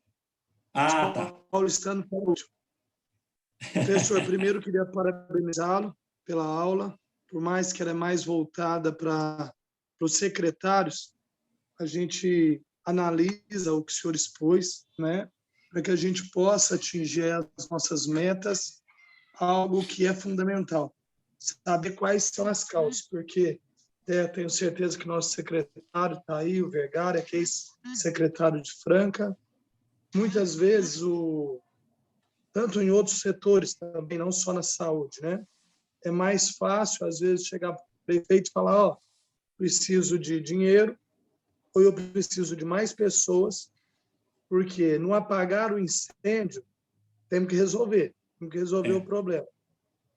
Tá. Paulistano para o último. Professor, primeiro queria parabenizá-lo pela aula, por mais que ela é mais voltada para os secretários, a gente analisa o que o senhor expôs, né, para que a gente possa atingir as nossas metas, algo que é fundamental, saber quais são as causas, porque tenho certeza que nosso secretário está aí, o Vergara, que é ex-secretário de Franca, muitas vezes, tanto em outros setores também, não só na saúde, né? É mais fácil, às vezes, chegar para o prefeito e falar, preciso de dinheiro, ou eu preciso de mais pessoas, porque no apagar o incêndio, temos que resolver o problema.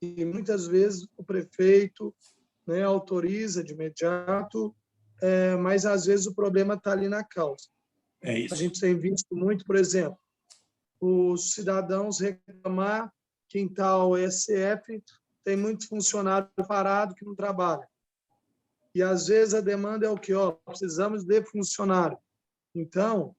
E muitas vezes o prefeito, né, autoriza de imediato, mas às vezes o problema está ali na causa. É isso. A gente tem visto muito, por exemplo, os cidadãos reclamar que em tal SF tem muito funcionário parado que não trabalha. E às vezes a demanda é o quê? Precisamos de funcionário. Então,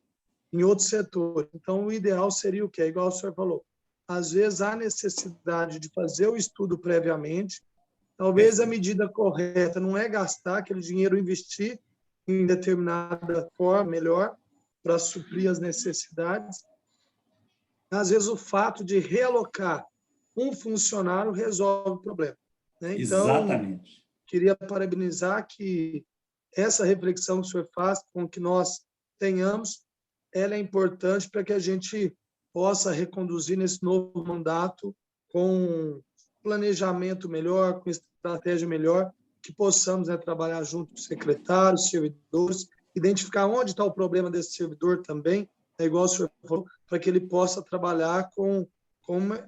em outro setor. Então, o ideal seria o quê? Igual o senhor falou. Às vezes há necessidade de fazer o estudo previamente. Talvez a medida correta não é gastar aquele dinheiro, investir em determinada forma melhor para suprir as necessidades. Às vezes o fato de realocar um funcionário resolve o problema, né? Então, exatamente. Queria parabenizar que essa reflexão que o senhor faz, com que nós tenhamos, ela é importante para que a gente possa reconduzir nesse novo mandato com planejamento melhor, com estratégia melhor, que possamos, né, trabalhar junto com os secretários, servidores, identificar onde está o problema desse servidor também, igual o senhor falou, para que ele possa trabalhar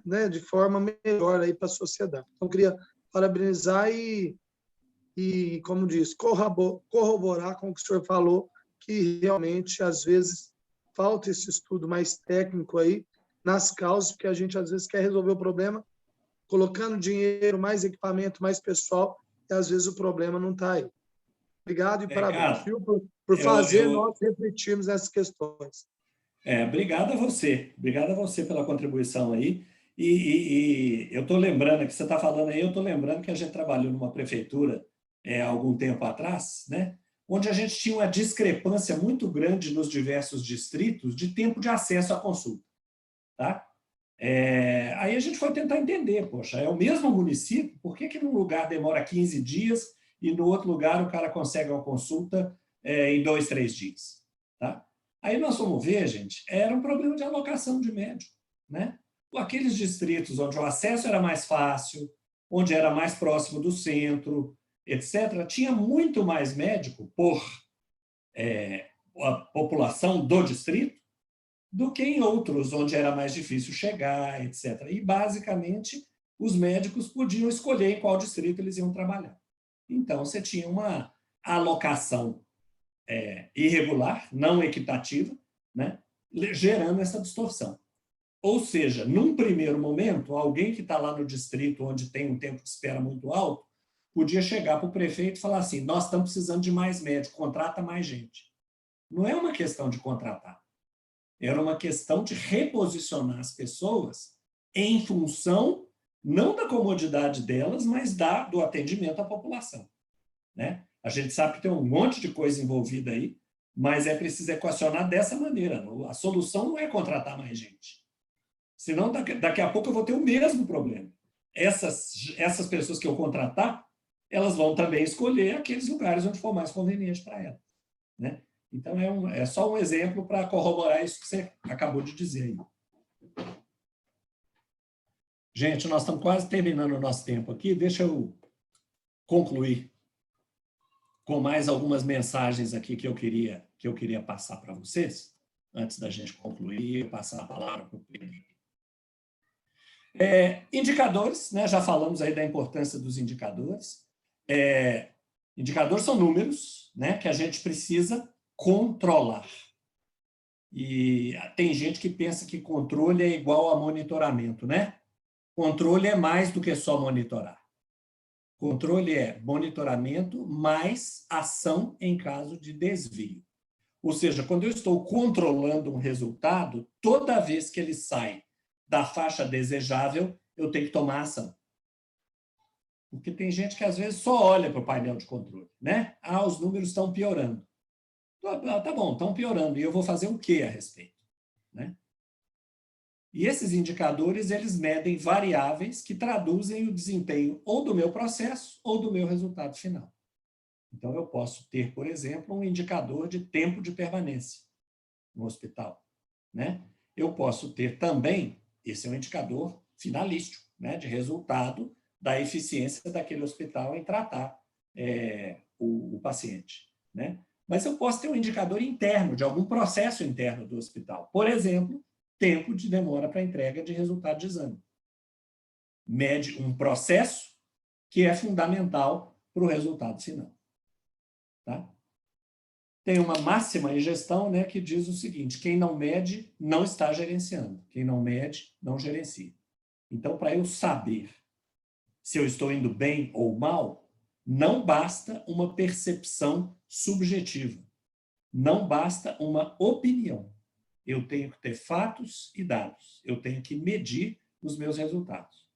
né, de forma melhor aí para a sociedade. Então, queria parabenizar e, como diz, corroborar com o que o senhor falou, que realmente, às vezes, falta esse estudo mais técnico aí nas causas, porque a gente, às vezes, quer resolver o problema colocando dinheiro, mais equipamento, mais pessoal, e, às vezes, o problema não está aí. Obrigado e parabéns, viu, por fazer nós refletirmos nessas questões. Obrigado a você pela contribuição aí. E eu estou lembrando, que você está falando aí, eu estou lembrando que a gente trabalhou numa prefeitura há algum tempo atrás, né, onde a gente tinha uma discrepância muito grande nos diversos distritos de tempo de acesso à consulta. Tá? Aí a gente foi tentar entender, poxa, é o mesmo município, por que num lugar demora 15 dias e no outro lugar o cara consegue uma consulta em 2, 3 dias? Tá? Aí nós fomos ver, gente, era um problema de alocação de médico, né? Aqueles distritos onde o acesso era mais fácil, onde era mais próximo do centro, etc., tinha muito mais médico por a população do distrito do que em outros, onde era mais difícil chegar, etc. E, basicamente, os médicos podiam escolher em qual distrito eles iam trabalhar. Então, você tinha uma alocação irregular, não equitativa, né, gerando essa distorção. Ou seja, num primeiro momento, alguém que está lá no distrito onde tem um tempo de espera muito alto, podia chegar para o prefeito e falar assim, nós estamos precisando de mais médicos, contrata mais gente. Não é uma questão de contratar, era uma questão de reposicionar as pessoas em função, não da comodidade delas, mas do atendimento à população. Né? A gente sabe que tem um monte de coisa envolvida aí, mas é preciso equacionar dessa maneira. A solução não é contratar mais gente. Senão, daqui a pouco eu vou ter o mesmo problema. Essas pessoas que eu contratar, elas vão também escolher aqueles lugares onde for mais conveniente para elas. Né? Então, é só um exemplo para corroborar isso que você acabou de dizer aí. Gente, nós estamos quase terminando o nosso tempo aqui. Deixa eu concluir com mais algumas mensagens aqui que eu queria passar para vocês, antes da gente concluir e passar a palavra para o Pedro. Indicadores, né? Já falamos aí da importância dos indicadores. Indicadores são números, né, que a gente precisa controlar. E tem gente que pensa que controle é igual a monitoramento, né? Controle é mais do que só monitorar. Controle é monitoramento mais ação em caso de desvio. Ou seja, quando eu estou controlando um resultado, toda vez que ele sai da faixa desejável, eu tenho que tomar ação. Porque tem gente que às vezes só olha para o painel de controle, né? Os números estão piorando. Tá bom, estão piorando. E eu vou fazer o quê a respeito? Né? E esses indicadores, eles medem variáveis que traduzem o desempenho ou do meu processo ou do meu resultado final. Então, eu posso ter, por exemplo, um indicador de tempo de permanência no hospital. Né? Eu posso ter também, esse é um indicador finalístico, né, de resultado da eficiência daquele hospital em tratar o paciente. Né? Mas eu posso ter um indicador interno, de algum processo interno do hospital. Por exemplo, tempo de demora para entrega de resultado de exame. mede um processo que é fundamental para o resultado final. Tá? Tem uma máxima em gestão, né, que diz o seguinte: quem não mede, não está gerenciando. Quem não mede, não gerencia. Então, para eu saber se eu estou indo bem ou mal, não basta uma percepção subjetiva. Não basta uma opinião. Eu tenho que ter fatos e dados. Eu tenho que medir os meus resultados.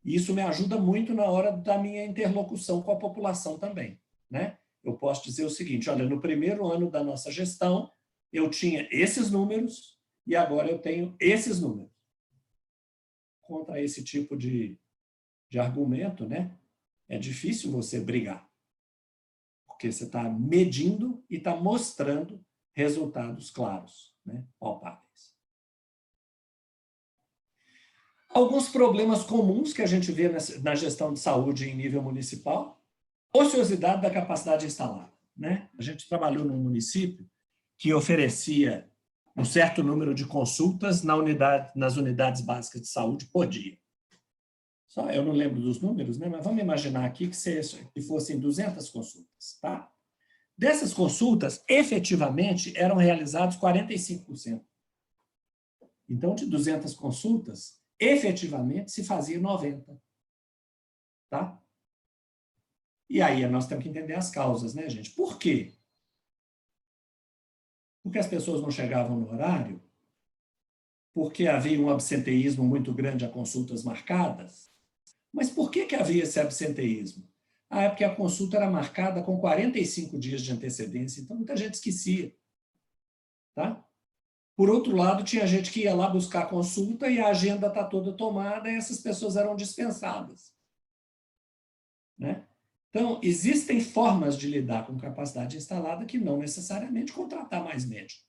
E isso me ajuda muito na hora da minha interlocução com a população também, né? Eu posso dizer o seguinte: olha, no primeiro ano da nossa gestão, eu tinha esses números e agora eu tenho esses números. Contra esse tipo de argumento, né? É difícil você brigar, porque você está medindo e está mostrando resultados claros, né? Palpáveis. Alguns problemas comuns que a gente vê na gestão de saúde em nível municipal: ociosidade da capacidade instalada, né? A gente trabalhou num município que oferecia um certo número de consultas nas unidades básicas de saúde por dia. Só eu não lembro dos números, né? Mas vamos imaginar aqui que fossem 200 consultas, tá? Dessas consultas, efetivamente, eram realizados 45%. Então, de 200 consultas, efetivamente se fazia 90. Tá? E aí nós temos que entender as causas, né, gente? Por quê? Porque as pessoas não chegavam no horário? Porque havia um absenteísmo muito grande a consultas marcadas? Mas por que havia esse absenteísmo? Ah, é porque a consulta era marcada com 45 dias de antecedência, então muita gente esquecia. Tá? Por outro lado, tinha gente que ia lá buscar a consulta e a agenda está toda tomada e essas pessoas eram dispensadas. Né? Então, existem formas de lidar com capacidade instalada que não necessariamente contratar mais médico.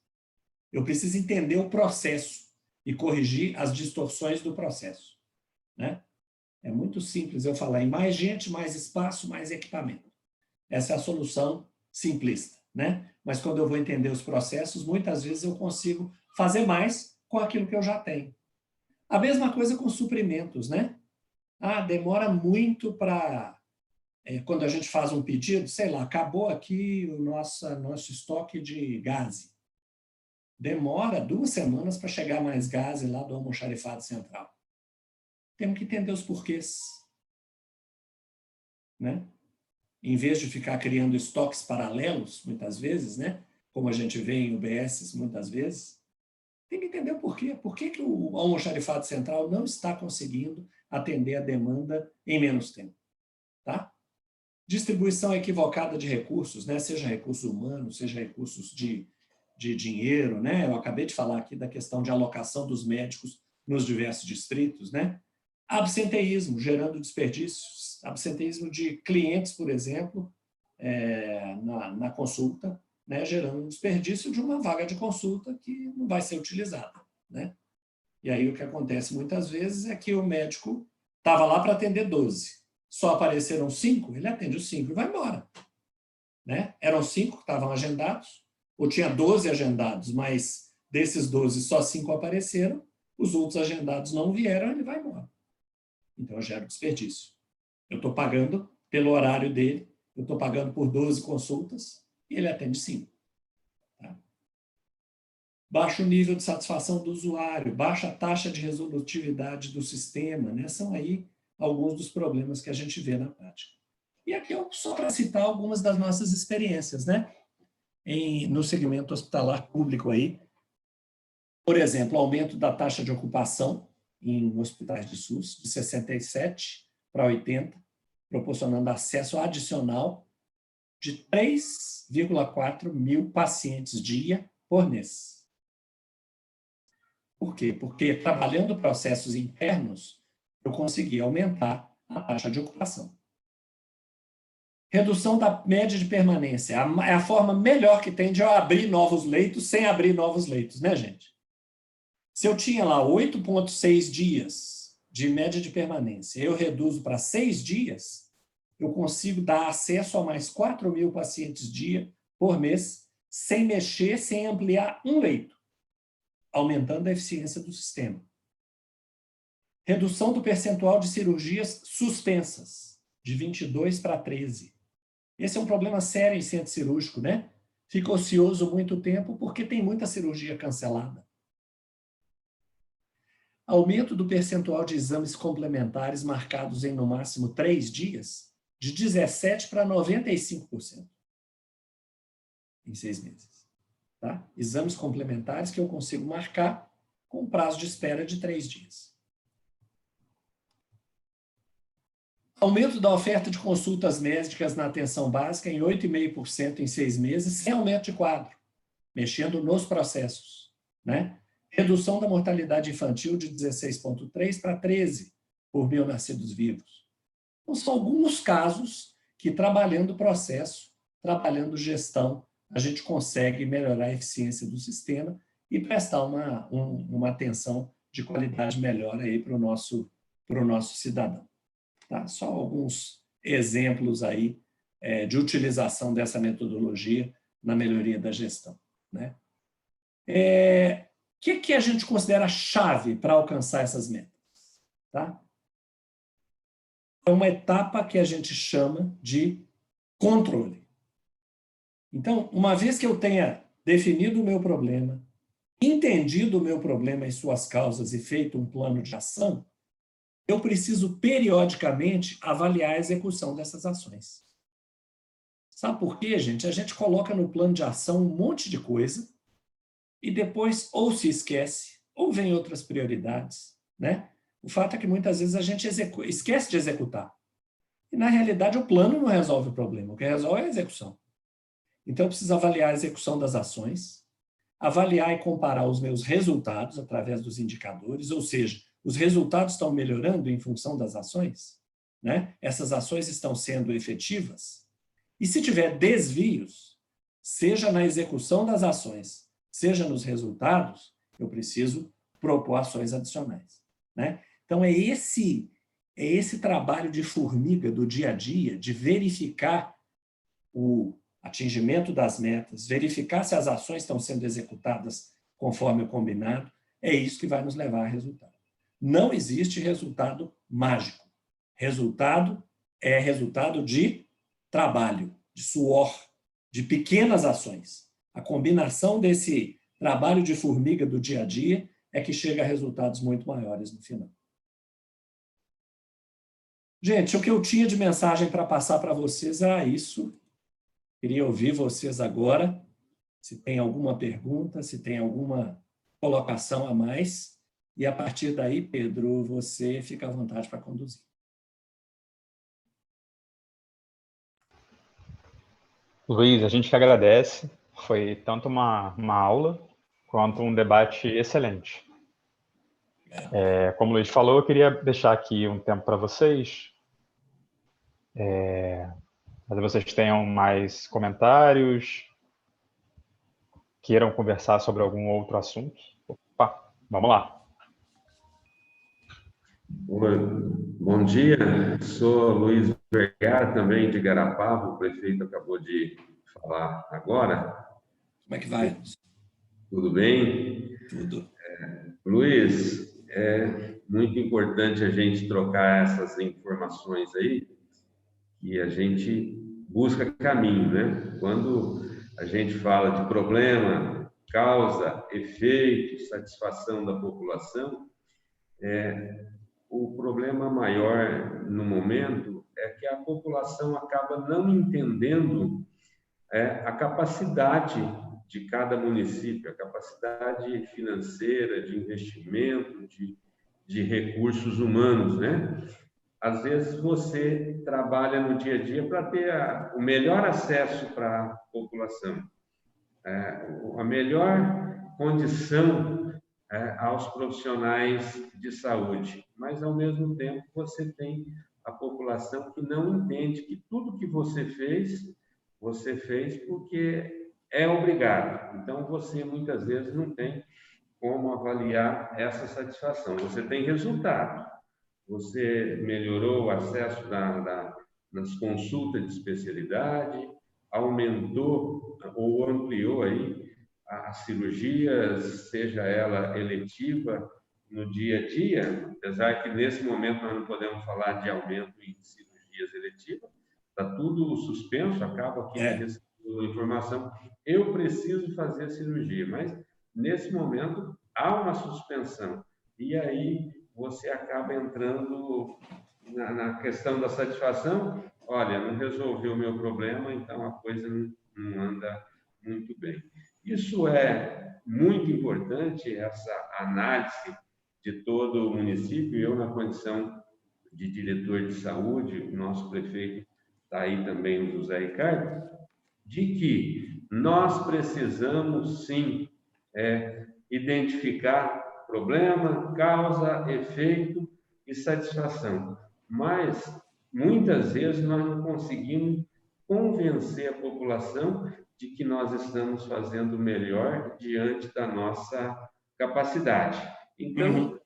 Eu preciso entender o processo e corrigir as distorções do processo. Né? É muito simples eu falar em mais gente, mais espaço, mais equipamento. Essa é a solução simplista. Né? Mas quando eu vou entender os processos, muitas vezes eu consigo fazer mais com aquilo que eu já tenho. A mesma coisa com suprimentos, né? Ah, demora muito para... quando a gente faz um pedido, sei lá, acabou aqui o nosso estoque de gás. Demora 2 semanas para chegar mais gás lá do almoxarifado central. Temos que entender os porquês. Né? Em vez de ficar criando estoques paralelos, muitas vezes, né? Como a gente vê em UBS muitas vezes, tem que entender o porquê. Por que o almoxarifado central não está conseguindo atender a demanda em menos tempo? Tá? Distribuição equivocada de recursos, né? Seja recursos humanos, seja recursos de dinheiro. Né? Eu acabei de falar aqui da questão de alocação dos médicos nos diversos distritos. Né? Absenteísmo, gerando desperdícios. Absenteísmo de clientes, por exemplo, na consulta, né, gerando um desperdício de uma vaga de consulta que não vai ser utilizada. Né? E aí o que acontece muitas vezes é que o médico estava lá para atender 12. Só apareceram 5, ele atende os 5 e vai embora. Né? Eram 5 que estavam agendados, ou tinha 12 agendados, mas desses 12 só 5 apareceram, os outros agendados não vieram, ele vai embora. Então eu gero desperdício. Eu estou pagando pelo horário dele, eu estou pagando por 12 consultas e ele atende 5. Tá? Baixo nível de satisfação do usuário, baixa taxa de resolutividade do sistema, né? São aí alguns dos problemas que a gente vê na prática. E aqui só para citar algumas das nossas experiências, né? No segmento hospitalar público aí. Por exemplo, aumento da taxa de ocupação em hospitais de SUS, de 67% para 80%, proporcionando acesso adicional de 3,4 mil pacientes dia por mês. Por quê? Porque trabalhando processos internos, eu consegui aumentar a taxa de ocupação. Redução da média de permanência. É a forma melhor que tem de eu abrir novos leitos sem abrir novos leitos, né, gente? Se eu tinha lá 8,6 dias de média de permanência, eu reduzo para 6 dias, eu consigo dar acesso a mais 4 mil pacientes dia por mês, sem mexer, sem ampliar um leito, aumentando a eficiência do sistema. Redução do percentual de cirurgias suspensas, de 22 para 13. Esse é um problema sério em centro cirúrgico, né? Fica ocioso muito tempo porque tem muita cirurgia cancelada. Aumento do percentual de exames complementares marcados em, no máximo, 3 dias, de 17% para 95% em 6 meses. Tá? Exames complementares que eu consigo marcar com prazo de espera de 3 dias. Aumento da oferta de consultas médicas na atenção básica em 8,5% em 6 meses, sem aumento de quadro, mexendo nos processos, né? Redução da mortalidade infantil de 16,3 para 13 por mil nascidos vivos. Então, são alguns casos que, trabalhando o processo, trabalhando gestão, a gente consegue melhorar a eficiência do sistema e prestar uma atenção de qualidade melhor aí para o nosso cidadão. Tá? Só alguns exemplos aí de utilização dessa metodologia na melhoria da gestão, né? O que a gente considera chave para alcançar essas metas? Tá? É uma etapa que a gente chama de controle. Então, uma vez que eu tenha definido o meu problema, entendido o meu problema e suas causas e feito um plano de ação, eu preciso periodicamente avaliar a execução dessas ações. Sabe por quê, gente? A gente coloca no plano de ação um monte de coisa e depois ou se esquece, ou vem outras prioridades, né? O fato é que muitas vezes a gente esquece de executar. E, na realidade, o plano não resolve o problema. O que resolve é a execução. Então, eu preciso avaliar a execução das ações, avaliar e comparar os meus resultados através dos indicadores, ou seja, os resultados estão melhorando em função das ações, né? Essas ações estão sendo efetivas. E se tiver desvios, seja na execução das ações, seja nos resultados, eu preciso propor ações adicionais, né? Então, é esse trabalho de formiga do dia a dia, de verificar o atingimento das metas, verificar se as ações estão sendo executadas conforme o combinado, é isso que vai nos levar a resultado. Não existe resultado mágico. Resultado é resultado de trabalho, de suor, de pequenas ações. A combinação desse trabalho de formiga do dia a dia é que chega a resultados muito maiores no final. Gente, o que eu tinha de mensagem para passar para vocês era isso. Queria ouvir vocês agora, se tem alguma pergunta, se tem alguma colocação a mais. E a partir daí, Pedro, você fica à vontade para conduzir. Luiz, a gente que agradece. Foi tanto uma aula quanto um debate excelente. Como o Luiz falou, eu queria deixar aqui um tempo para vocês. Caso vocês tenham mais comentários, queiram conversar sobre algum outro assunto. Opa, vamos lá. Oi, bom dia. Sou Luiz Vergara, também de Garapava. O prefeito acabou de falar agora. Como é que vai? Tudo bem? Tudo. Luiz, é muito importante a gente trocar essas informações aí e a gente busca caminho, né? Quando a gente fala de problema, causa, efeito, satisfação da população, o problema maior no momento é que a população acaba não entendendo a capacidade de cada município, a capacidade financeira, de investimento, de recursos humanos, né? Às vezes você trabalha no dia a dia para ter o melhor acesso para a população, a melhor condição aos profissionais de saúde, mas ao mesmo tempo você tem a população que não entende que tudo que você fez porque é obrigado. Então você muitas vezes não tem como avaliar essa satisfação. Você tem resultado. Você melhorou o acesso nas consultas de especialidade, aumentou ou ampliou aí as cirurgias, seja ela eletiva, no dia a dia, apesar que nesse momento nós não podemos falar de aumento em cirurgias eletivas, está tudo suspenso, acaba aqui de receber a informação, eu preciso fazer a cirurgia, mas nesse momento há uma suspensão, e aí você acaba entrando na questão da satisfação, olha, não resolveu o meu problema, então a coisa não anda muito bem. Isso é muito importante, essa análise de todo o município. Eu, na condição de diretor de saúde, o nosso prefeito está aí também, o José Ricardo, de que nós precisamos, sim, identificar problema, causa, efeito e satisfação. Mas, muitas vezes, nós não conseguimos convencer a população de que nós estamos fazendo o melhor diante da nossa capacidade. Então,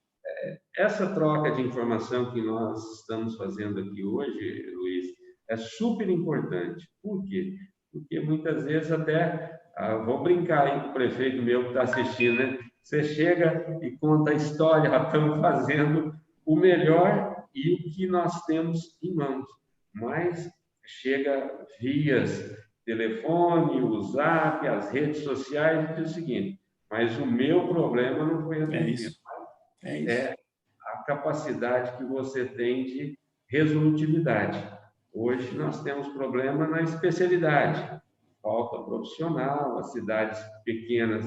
essa troca de informação que nós estamos fazendo aqui hoje, Luiz, é super importante. Por quê? Porque muitas vezes até, vou brincar aí com o prefeito meu que está assistindo, né? Você chega e conta a história, estamos fazendo o melhor e o que nós temos em mãos. Mas chega vias telefone, o Zap, as redes sociais, e diz o seguinte, mas o meu problema não foi atendido. É a capacidade que você tem de resolutividade. Hoje nós temos problema na especialidade, falta profissional, as cidades pequenas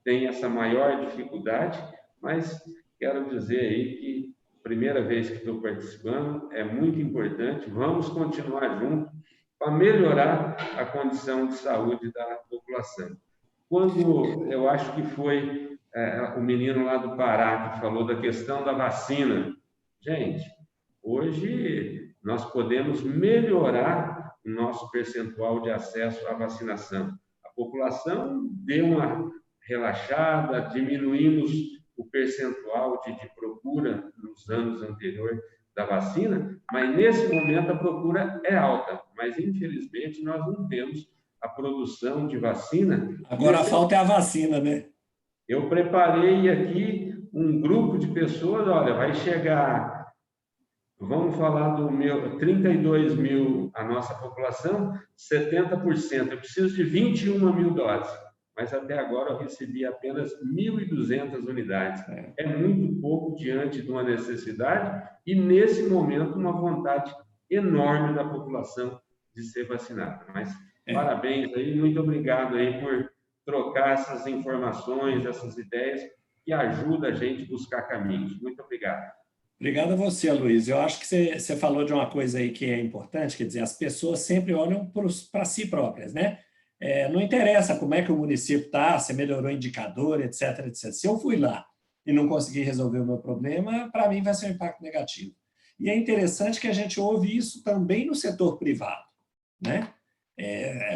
têm essa maior dificuldade, mas quero dizer aí que primeira vez que estou participando, é muito importante, vamos continuar juntos para melhorar a condição de saúde da população. Quando eu acho que foi o menino lá do Pará que falou da questão da vacina, gente, hoje nós podemos melhorar o nosso percentual de acesso à vacinação. A população deu uma relaxada, diminuímos o percentual de procura nos anos anteriores da vacina, mas nesse momento a procura é alta, mas infelizmente nós não temos a produção de vacina. Agora a falta é a vacina, né? Eu preparei aqui um grupo de pessoas, olha, vai chegar, vamos falar do 32 mil a nossa população, 70%, eu preciso de 21 mil doses. Mas até agora eu recebi apenas 1.200 unidades. É muito pouco diante de uma necessidade e, nesse momento, uma vontade enorme da população de ser vacinada. Mas parabéns aí, muito obrigado aí por trocar essas informações, essas ideias que ajudam a gente a buscar caminhos. Muito obrigado. Obrigado a você, Luiz. Eu acho que você falou de uma coisa aí que é importante, quer dizer, as pessoas sempre olham para si próprias, né? Não interessa como é que o município está, se melhorou o indicador, etc, etc. Se eu fui lá e não consegui resolver o meu problema, para mim vai ser um impacto negativo. E é interessante que a gente ouve isso também no setor privado, né?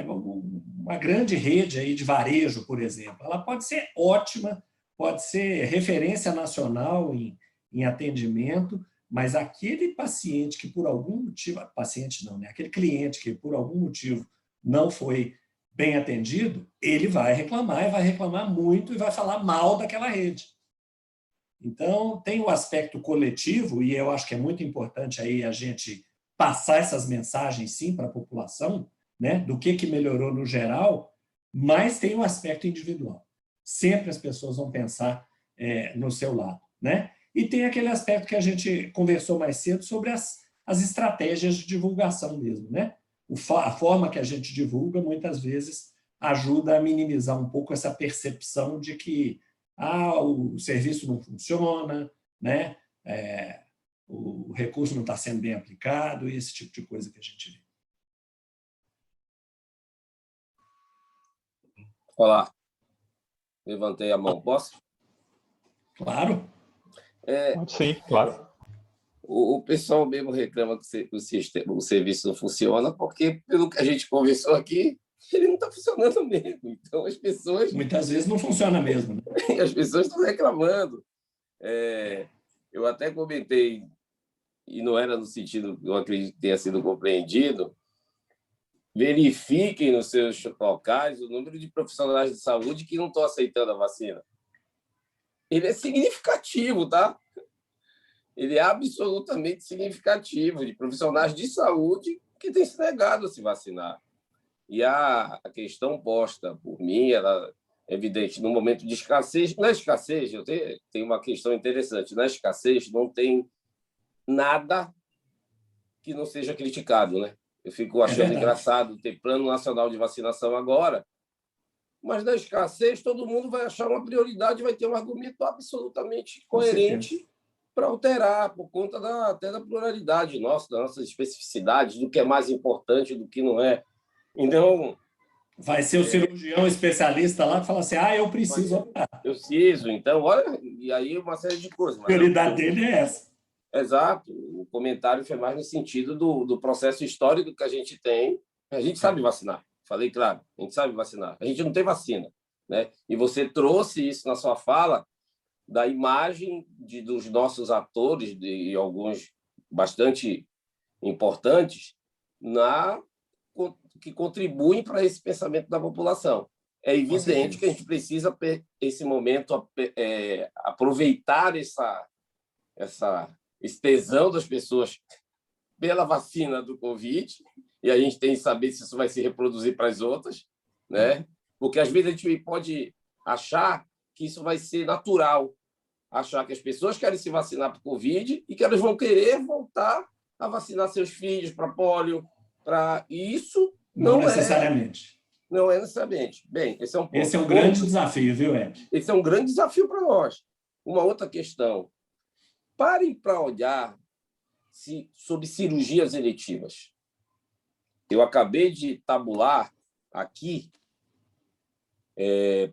Uma grande rede aí de varejo, por exemplo, ela pode ser ótima, pode ser referência nacional em atendimento, mas aquele paciente que por algum motivo, paciente não, né? Aquele cliente que por algum motivo não foi bem atendido, ele vai reclamar, e vai reclamar muito, e vai falar mal daquela rede. Então, tem o aspecto coletivo, e eu acho que é muito importante aí a gente passar essas mensagens, sim, para a população, né, do que melhorou no geral, mas tem o aspecto individual. Sempre as pessoas vão pensar no seu lado, né? E tem aquele aspecto que a gente conversou mais cedo sobre as estratégias de divulgação mesmo, né? A forma que a gente divulga, muitas vezes, ajuda a minimizar um pouco essa percepção de que o serviço não funciona, né? O recurso não está sendo bem aplicado, e esse tipo de coisa que a gente vê. Olá, levantei a mão, posso? Claro. Sim, claro. O pessoal mesmo reclama que o serviço não funciona, porque, pelo que a gente conversou aqui, ele não está funcionando mesmo. Então, as pessoas... Muitas vezes não funciona mesmo, né? As pessoas estão reclamando. Eu até comentei, e não era no sentido, eu acredito que tenha sido compreendido, verifiquem nos seus locais o número de profissionais de saúde que não estão aceitando a vacina. ele é significativo, tá? Ele é absolutamente significativo, de profissionais de saúde que têm se negado a se vacinar. E a questão posta por mim, ela é evidente, no momento de escassez. Na escassez, eu tenho uma questão interessante. Na escassez, não tem nada que não seja criticado, né? Eu fico achando engraçado ter Plano Nacional de Vacinação agora, mas na escassez todo mundo vai achar uma prioridade, vai ter um argumento absolutamente coerente para alterar, por conta até da pluralidade nossa, das nossas especificidades, do que é mais importante, do que não é. Então... Vai ser o cirurgião especialista lá que fala assim, eu preciso operar. Eu preciso, então, olha, e aí uma série de coisas. A prioridade dele é essa. Exato. O comentário foi mais no sentido do processo histórico que a gente tem. A gente sabe vacinar. Falei claro, a gente sabe vacinar. A gente não tem vacina, né? E você trouxe isso na sua fala da imagem dos nossos atores, e alguns bastante importantes, que contribuem para esse pensamento da população. É evidente que a gente precisa, esse momento, aproveitar esse tesão das pessoas pela vacina do Covid, e a gente tem que saber se isso vai se reproduzir para as outras, né? Porque às vezes a gente pode achar que isso vai ser natural, achar que as pessoas querem se vacinar para o Covid e que elas vão querer voltar a vacinar seus filhos para pólio, e isso não necessariamente. Não é necessariamente. Bem, esse é um ponto. Esse é um grande desafio, viu, Ed? Esse é um grande desafio para nós. Uma outra questão. Parem para olhar sobre cirurgias eletivas. Eu acabei de tabular aqui,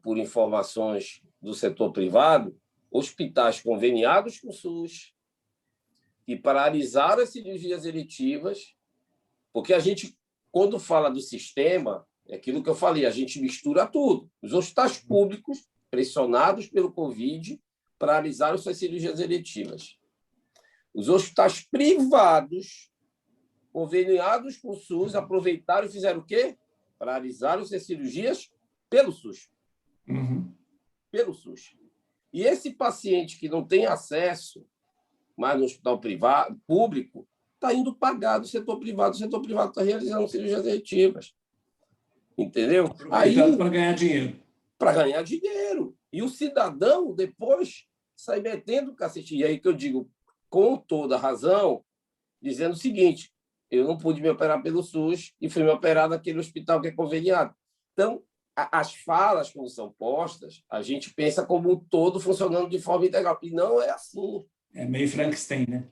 por informações do setor privado, hospitais conveniados com o SUS que paralisaram as cirurgias eletivas, porque a gente, quando fala do sistema, é aquilo que eu falei, a gente mistura tudo. Os hospitais públicos, pressionados pelo Covid, paralisaram suas cirurgias eletivas. Os hospitais privados, conveniados com o SUS, aproveitaram e fizeram o quê? Paralisaram suas cirurgias pelo SUS. Pelo SUS. E esse paciente que não tem acesso mais no hospital privado, público, está indo pagar do setor privado. O setor privado está realizando cirurgias eletivas. Entendeu? Aproveitando para ganhar dinheiro. Para ganhar dinheiro. E o cidadão, depois, sai metendo o cacete. E aí que eu digo, com toda razão, dizendo o seguinte, eu não pude me operar pelo SUS e fui me operar naquele hospital que é conveniado. Então, as falas, quando são postas, a gente pensa como um todo funcionando de forma integral. E não é assim. É meio Frankenstein, né?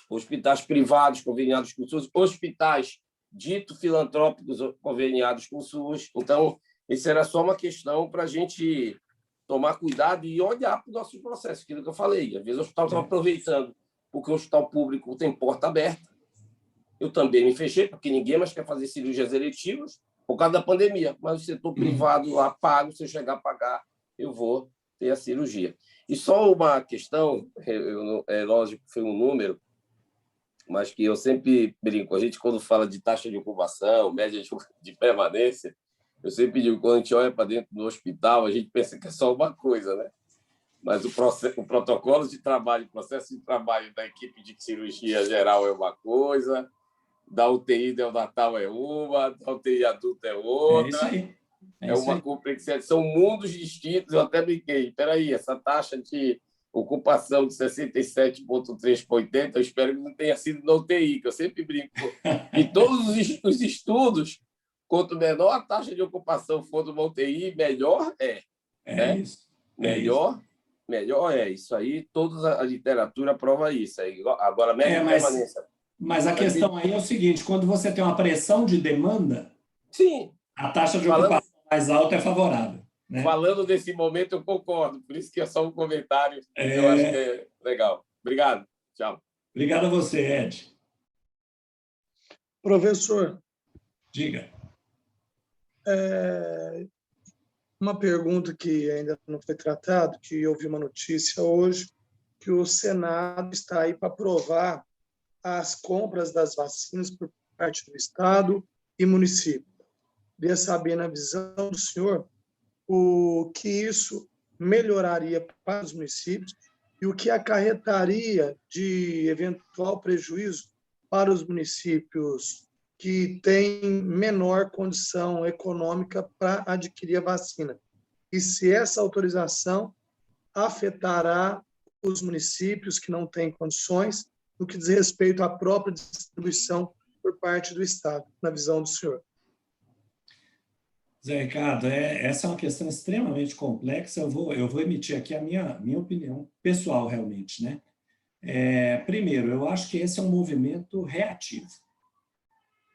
Hospitais privados conveniados com o SUS, hospitais dito filantrópicos conveniados com o SUS. Então, isso era só uma questão para a gente tomar cuidado e olhar para o nosso processo, aquilo que eu falei. Às vezes o hospital estava aproveitando, porque o hospital público tem porta aberta. Eu também me fechei, porque ninguém mais quer fazer cirurgias eletivas por causa da pandemia. Mas o setor privado lá pago, se eu chegar a pagar, eu vou ter a cirurgia. E só uma questão, é lógico que foi um número, mas que eu sempre brinco. A gente, quando fala de taxa de ocupação, média de permanência, eu sempre digo, quando a gente olha para dentro do hospital, a gente pensa que é só uma coisa, né? Mas o protocolo de trabalho, o processo de trabalho da equipe de cirurgia geral é uma coisa, da UTI neonatal é uma, da UTI adulta é outra. É isso aí. É uma complexidade. São mundos distintos. Eu até brinquei. Espera aí, essa taxa de ocupação de 67,3 para 80, eu espero que não tenha sido na UTI, que eu sempre brinco. E todos os estudos, quanto menor a taxa de ocupação for de uma UTI, melhor é. Isso. Melhor é. Isso aí, toda a literatura prova isso. Agora, média permanência. Mas a questão aí é o seguinte, quando você tem uma pressão de demanda, sim, a taxa de ocupação mais alta é favorável. Né? Falando desse momento, eu concordo. Por isso que é só um comentário. Eu acho que é legal. Obrigado. Tchau. Obrigado a você, Ed. Professor. Diga. Uma pergunta que ainda não foi tratada, que eu vi uma notícia hoje, que o Senado está aí para aprovar as compras das vacinas por parte do Estado e município. Queria saber, na visão do senhor, o que isso melhoraria para os municípios e o que acarretaria de eventual prejuízo para os municípios que têm menor condição econômica para adquirir a vacina. E se essa autorização afetará os municípios que não têm condições no que diz respeito à própria distribuição por parte do Estado, na visão do senhor. Zé Ricardo, essa é uma questão extremamente complexa. Eu vou emitir aqui a minha opinião pessoal, realmente, né? Primeiro, eu acho que esse é um movimento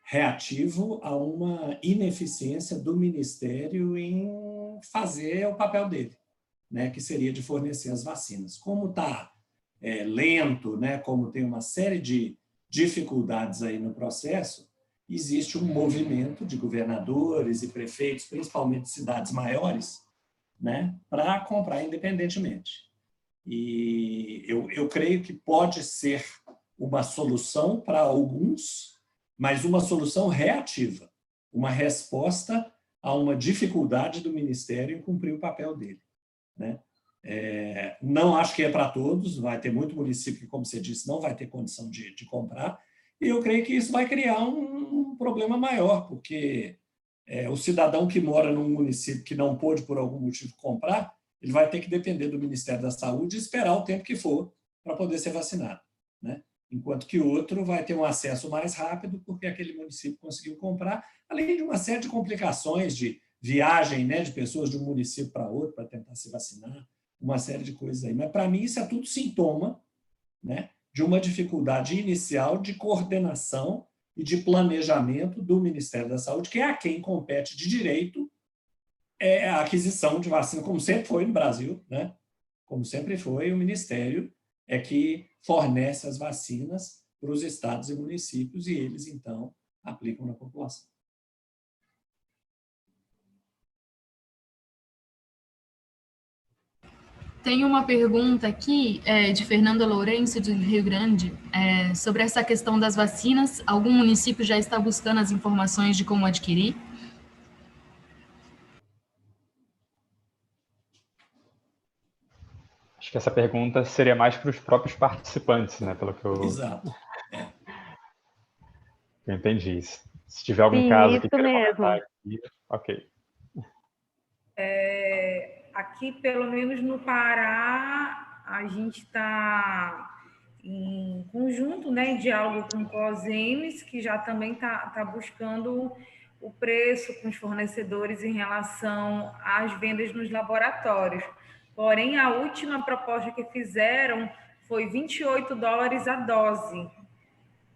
reativo a uma ineficiência do Ministério em fazer o papel dele, né? Que seria de fornecer as vacinas. Como está lento, né? Como tem uma série de dificuldades aí no processo, existe um movimento de governadores e prefeitos, principalmente de cidades maiores, né, para comprar independentemente. E eu creio que pode ser uma solução para alguns, mas uma solução reativa, uma resposta a uma dificuldade do Ministério em cumprir o papel dele, né? Não acho que é para todos, vai ter muito município que, como você disse, não vai ter condição de comprar, e eu creio que isso vai criar um problema maior, porque o cidadão que mora num município que não pôde, por algum motivo, comprar, ele vai ter que depender do Ministério da Saúde e esperar o tempo que for para poder ser vacinado, né? Enquanto que o outro vai ter um acesso mais rápido, porque aquele município conseguiu comprar, além de uma série de complicações de viagem, né, de pessoas de um município para outro para tentar se vacinar, uma série de coisas aí. Mas, para mim, isso é tudo sintoma, né, de uma dificuldade inicial de coordenação e de planejamento do Ministério da Saúde, que é a quem compete de direito a aquisição de vacina, como sempre foi no Brasil, né? Como sempre foi, o Ministério é que fornece as vacinas para os estados e municípios e eles, então, aplicam na população. Tem uma pergunta aqui de Fernanda Lourenço, do Rio Grande, sobre essa questão das vacinas. Algum município já está buscando as informações de como adquirir? Acho que essa pergunta seria mais para os próprios participantes, né? Pelo que eu... Exato. Eu entendi isso. Se tiver algum Sim, caso que isso queira mesmo. comentar aqui, ok. Aqui, pelo menos no Pará, a gente está em conjunto, né, em diálogo com o COSEMES, que já também está buscando o preço com os fornecedores em relação às vendas nos laboratórios. Porém, a última proposta que fizeram foi $28 a dose.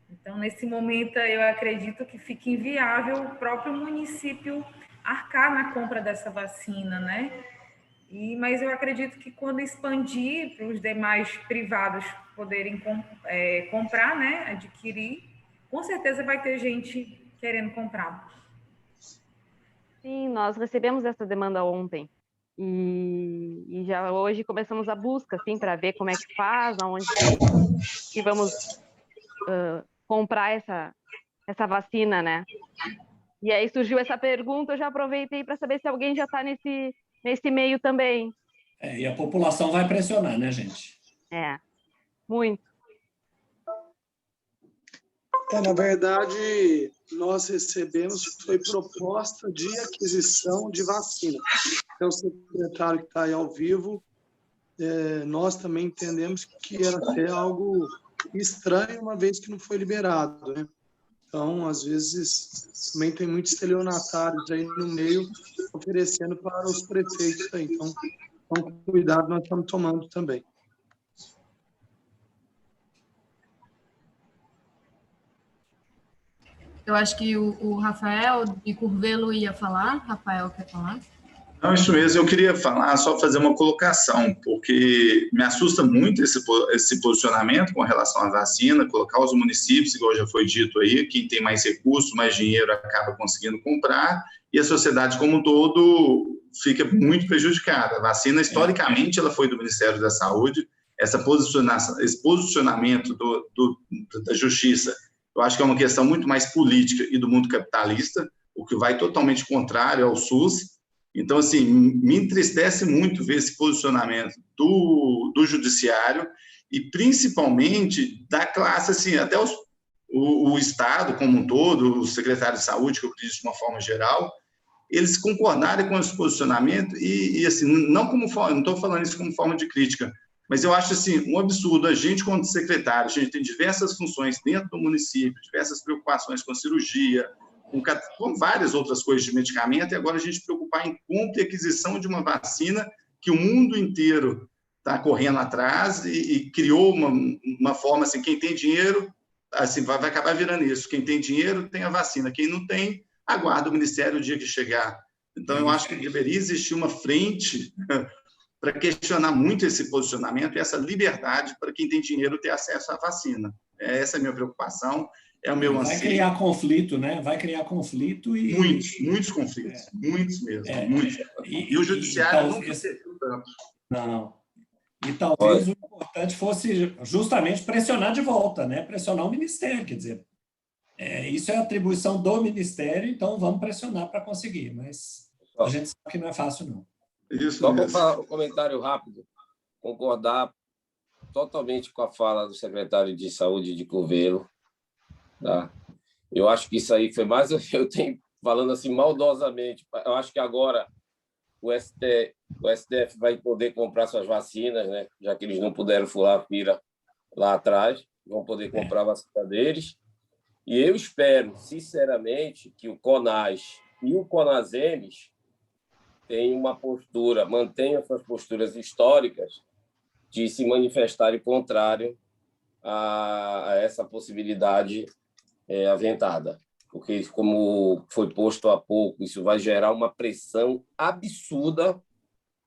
Então, nesse momento, eu acredito que fica inviável o próprio município arcar na compra dessa vacina, né? Mas eu acredito que quando expandir para os demais privados poderem comprar, né, adquirir, com certeza vai ter gente querendo comprar. Sim, nós recebemos essa demanda ontem e já hoje começamos a busca, assim, para ver como é que faz, aonde que vamos comprar essa vacina, né? E aí surgiu essa pergunta, eu já aproveitei para saber se alguém já está nesse meio também. E a população vai pressionar, né, gente? Muito. Na verdade, nós recebemos, foi proposta de aquisição de vacina. Então, o secretário que está aí ao vivo, nós também entendemos que era até algo estranho, uma vez que não foi liberado, né? Então, às vezes, também tem muitos estelionatários aí no meio oferecendo para os prefeitos aí. Então, com cuidado nós estamos tomando também. Eu acho que o Rafael de Curvelo ia falar. Rafael, quer falar? Não, isso mesmo. Eu queria falar, só fazer uma colocação, porque me assusta muito esse posicionamento com relação à vacina, colocar os municípios, igual já foi dito aí, quem tem mais recursos, mais dinheiro acaba conseguindo comprar, e a sociedade como um todo fica muito prejudicada. A vacina, historicamente, ela foi do Ministério da Saúde, esse posicionamento da Justiça, eu acho que é uma questão muito mais política e do mundo capitalista, o que vai totalmente contrário ao SUS, Então, assim, me entristece muito ver esse posicionamento do judiciário e, principalmente, da classe, assim, até o Estado como um todo, o secretário de saúde, que eu acredito de uma forma geral, eles concordarem com esse posicionamento e assim, não estou falando isso como forma de crítica, mas eu acho assim, um absurdo a gente, como secretário, a gente tem diversas funções dentro do município, diversas preocupações com a cirurgia, com várias outras coisas de medicamento, e agora a gente preocupar em compra e aquisição de uma vacina que o mundo inteiro está correndo atrás e criou uma forma assim, quem tem dinheiro, assim, vai acabar virando isso, quem tem dinheiro tem a vacina, quem não tem, aguarda o Ministério o dia que chegar. Então, eu acho que deveria existir uma frente para questionar muito esse posicionamento e essa liberdade para quem tem dinheiro ter acesso à vacina. Essa é a minha preocupação, é o meu anseio. Vai criar conflito, né? Vai criar conflito e... Muitos conflitos, muitos mesmo, muitos. E o judiciário nunca serviu tanto. Não. E talvez o importante fosse justamente pressionar de volta, né? Pressionar o Ministério, quer dizer, isso é atribuição do Ministério, então vamos pressionar para conseguir, mas a gente sabe que não é fácil, não. Isso só para falar um comentário rápido, concordar totalmente com a fala do secretário de Saúde de Curvelo, tá? Eu acho que isso aí foi mais, eu tenho falando assim maldosamente, eu acho que agora o STF vai poder comprar suas vacinas, né? Já que eles não puderam furar a fila lá atrás, vão poder comprar a vacina deles. E eu espero, sinceramente, que o CONAS e o CONASEMES tenham uma postura, mantenham suas posturas históricas de se manifestarem contrário a essa possibilidade aventada. Porque, como foi posto há pouco, isso vai gerar uma pressão absurda,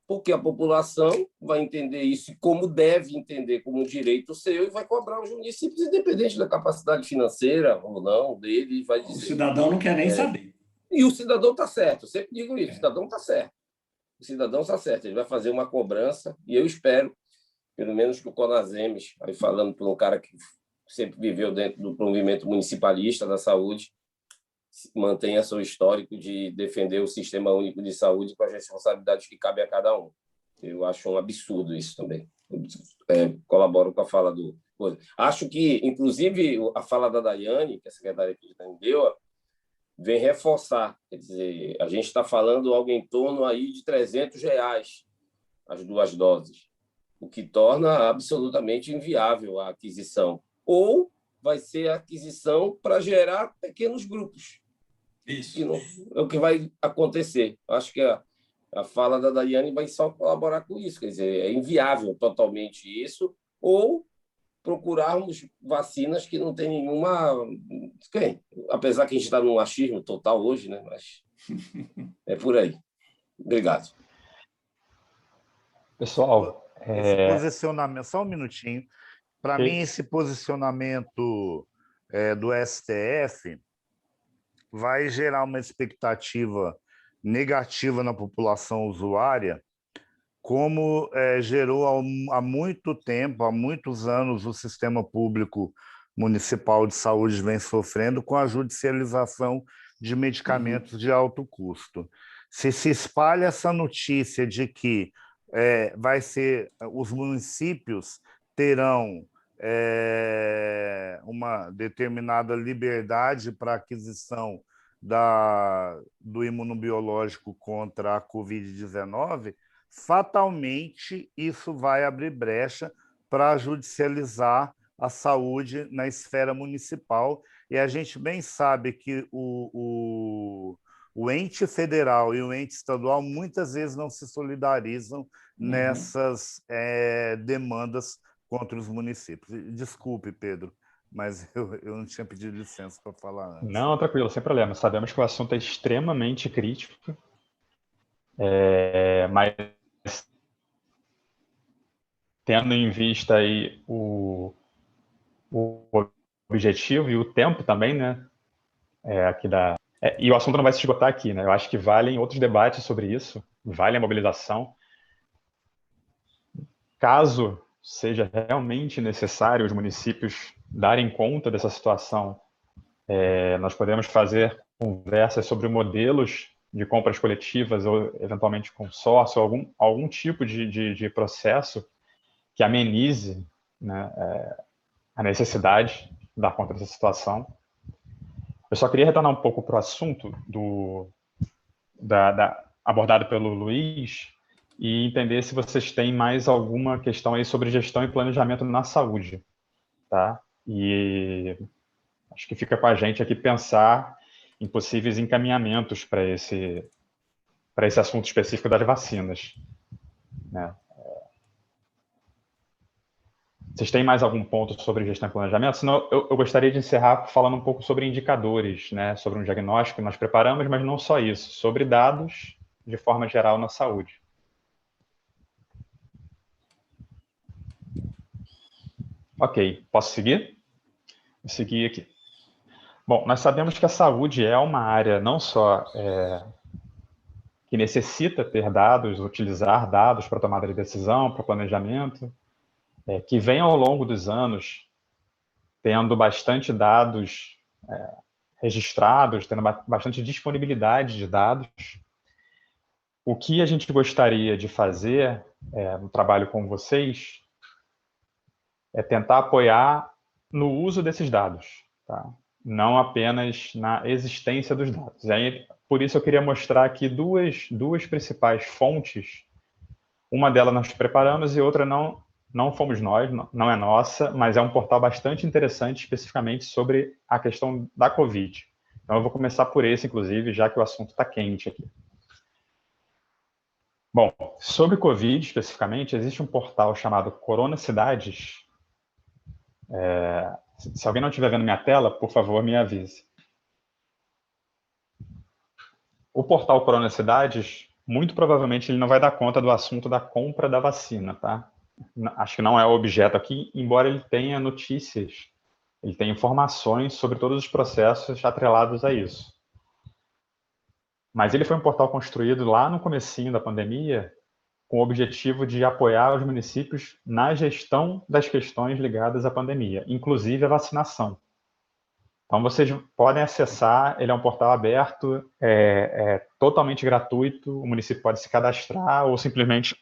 porque a população vai entender isso como deve entender, como um direito seu, e vai cobrar os municípios, independente da capacidade financeira ou não dele, vai dizer. O cidadão não quer nem saber. E o cidadão está certo, eu sempre digo isso, o cidadão está certo. O cidadão está certo, ele vai fazer uma cobrança, e eu espero, pelo menos que o CONASEMES, aí falando por um cara que sempre viveu dentro do movimento municipalista da saúde, mantenha seu histórico de defender o Sistema Único de Saúde com as responsabilidades que cabem a cada um. Eu acho um absurdo isso também. Colaboro com a fala do... Acho que, inclusive, a fala da Daiane, que a secretária aqui deu, vem reforçar. Quer dizer, a gente está falando algo em torno aí de R$300 as 2 doses, o que torna absolutamente inviável a aquisição. Ou vai ser a aquisição para gerar pequenos grupos. Isso. É o que vai acontecer. Acho que a fala da Daiane vai só colaborar com isso. Quer dizer, é inviável totalmente isso, ou procurarmos vacinas que não tem nenhuma... Apesar que a gente está num achismo total hoje, né? Mas é por aí. Obrigado. Pessoal... Esse posicionamento... Só um minutinho. Para mim, esse posicionamento do STF vai gerar uma expectativa negativa na população usuária, como gerou há muito tempo, há muitos anos, o sistema público municipal de saúde vem sofrendo com a judicialização de medicamentos de alto custo. Se espalha essa notícia de que os municípios terão uma determinada liberdade para aquisição do imunobiológico contra a Covid-19, fatalmente isso vai abrir brecha para judicializar a saúde na esfera municipal, e a gente bem sabe que o ente federal e o ente estadual muitas vezes não se solidarizam nessas demandas contra os municípios. Desculpe, Pedro, mas eu não tinha pedido licença para falar antes. Não, tranquilo, sem problema. Sabemos que o assunto é extremamente crítico, mas tendo em vista aí o objetivo e o tempo também, né? E o assunto não vai se esgotar aqui, né? Eu acho que valem outros debates sobre isso, vale a mobilização. Caso seja realmente necessário os municípios darem conta dessa situação, nós podemos fazer conversas sobre modelos de compras coletivas ou, eventualmente, consórcio, algum tipo de processo que amenize, né, a necessidade de dar conta dessa situação. Eu só queria retornar um pouco para o assunto abordado pelo Luiz e entender se vocês têm mais alguma questão aí sobre gestão e planejamento na saúde, tá? E acho que fica com a gente aqui pensar em possíveis encaminhamentos para esse assunto específico das vacinas, né? Vocês têm mais algum ponto sobre gestão e planejamento? Senão eu gostaria de encerrar falando um pouco sobre indicadores, né? Sobre um diagnóstico que nós preparamos, mas não só isso, sobre dados de forma geral na saúde. Ok, posso seguir? Vou seguir aqui. Bom, nós sabemos que a saúde é uma área não só que necessita ter dados, utilizar dados para tomada de decisão, para planejamento, que vem ao longo dos anos tendo bastante dados registrados, tendo bastante disponibilidade de dados. O que a gente gostaria de fazer no trabalho com vocês é tentar apoiar no uso desses dados, tá? Não apenas na existência dos dados. Aí, por isso eu queria mostrar aqui duas principais fontes. Uma delas nós preparamos e outra não fomos nós, não é nossa, mas é um portal bastante interessante, especificamente sobre a questão da Covid. Então eu vou começar por esse, inclusive, já que o assunto está quente aqui. Bom, sobre Covid, especificamente, existe um portal chamado Corona Cidades. Se alguém não estiver vendo minha tela, por favor, me avise. O portal Corona Cidades, muito provavelmente, ele não vai dar conta do assunto da compra da vacina, tá? Acho que não é o objeto aqui, embora ele tenha notícias, ele tenha informações sobre todos os processos atrelados a isso. Mas ele foi um portal construído lá no comecinho da pandemia com o objetivo de apoiar os municípios na gestão das questões ligadas à pandemia, inclusive a vacinação. Então, vocês podem acessar, ele é um portal aberto, totalmente gratuito, o município pode se cadastrar ou simplesmente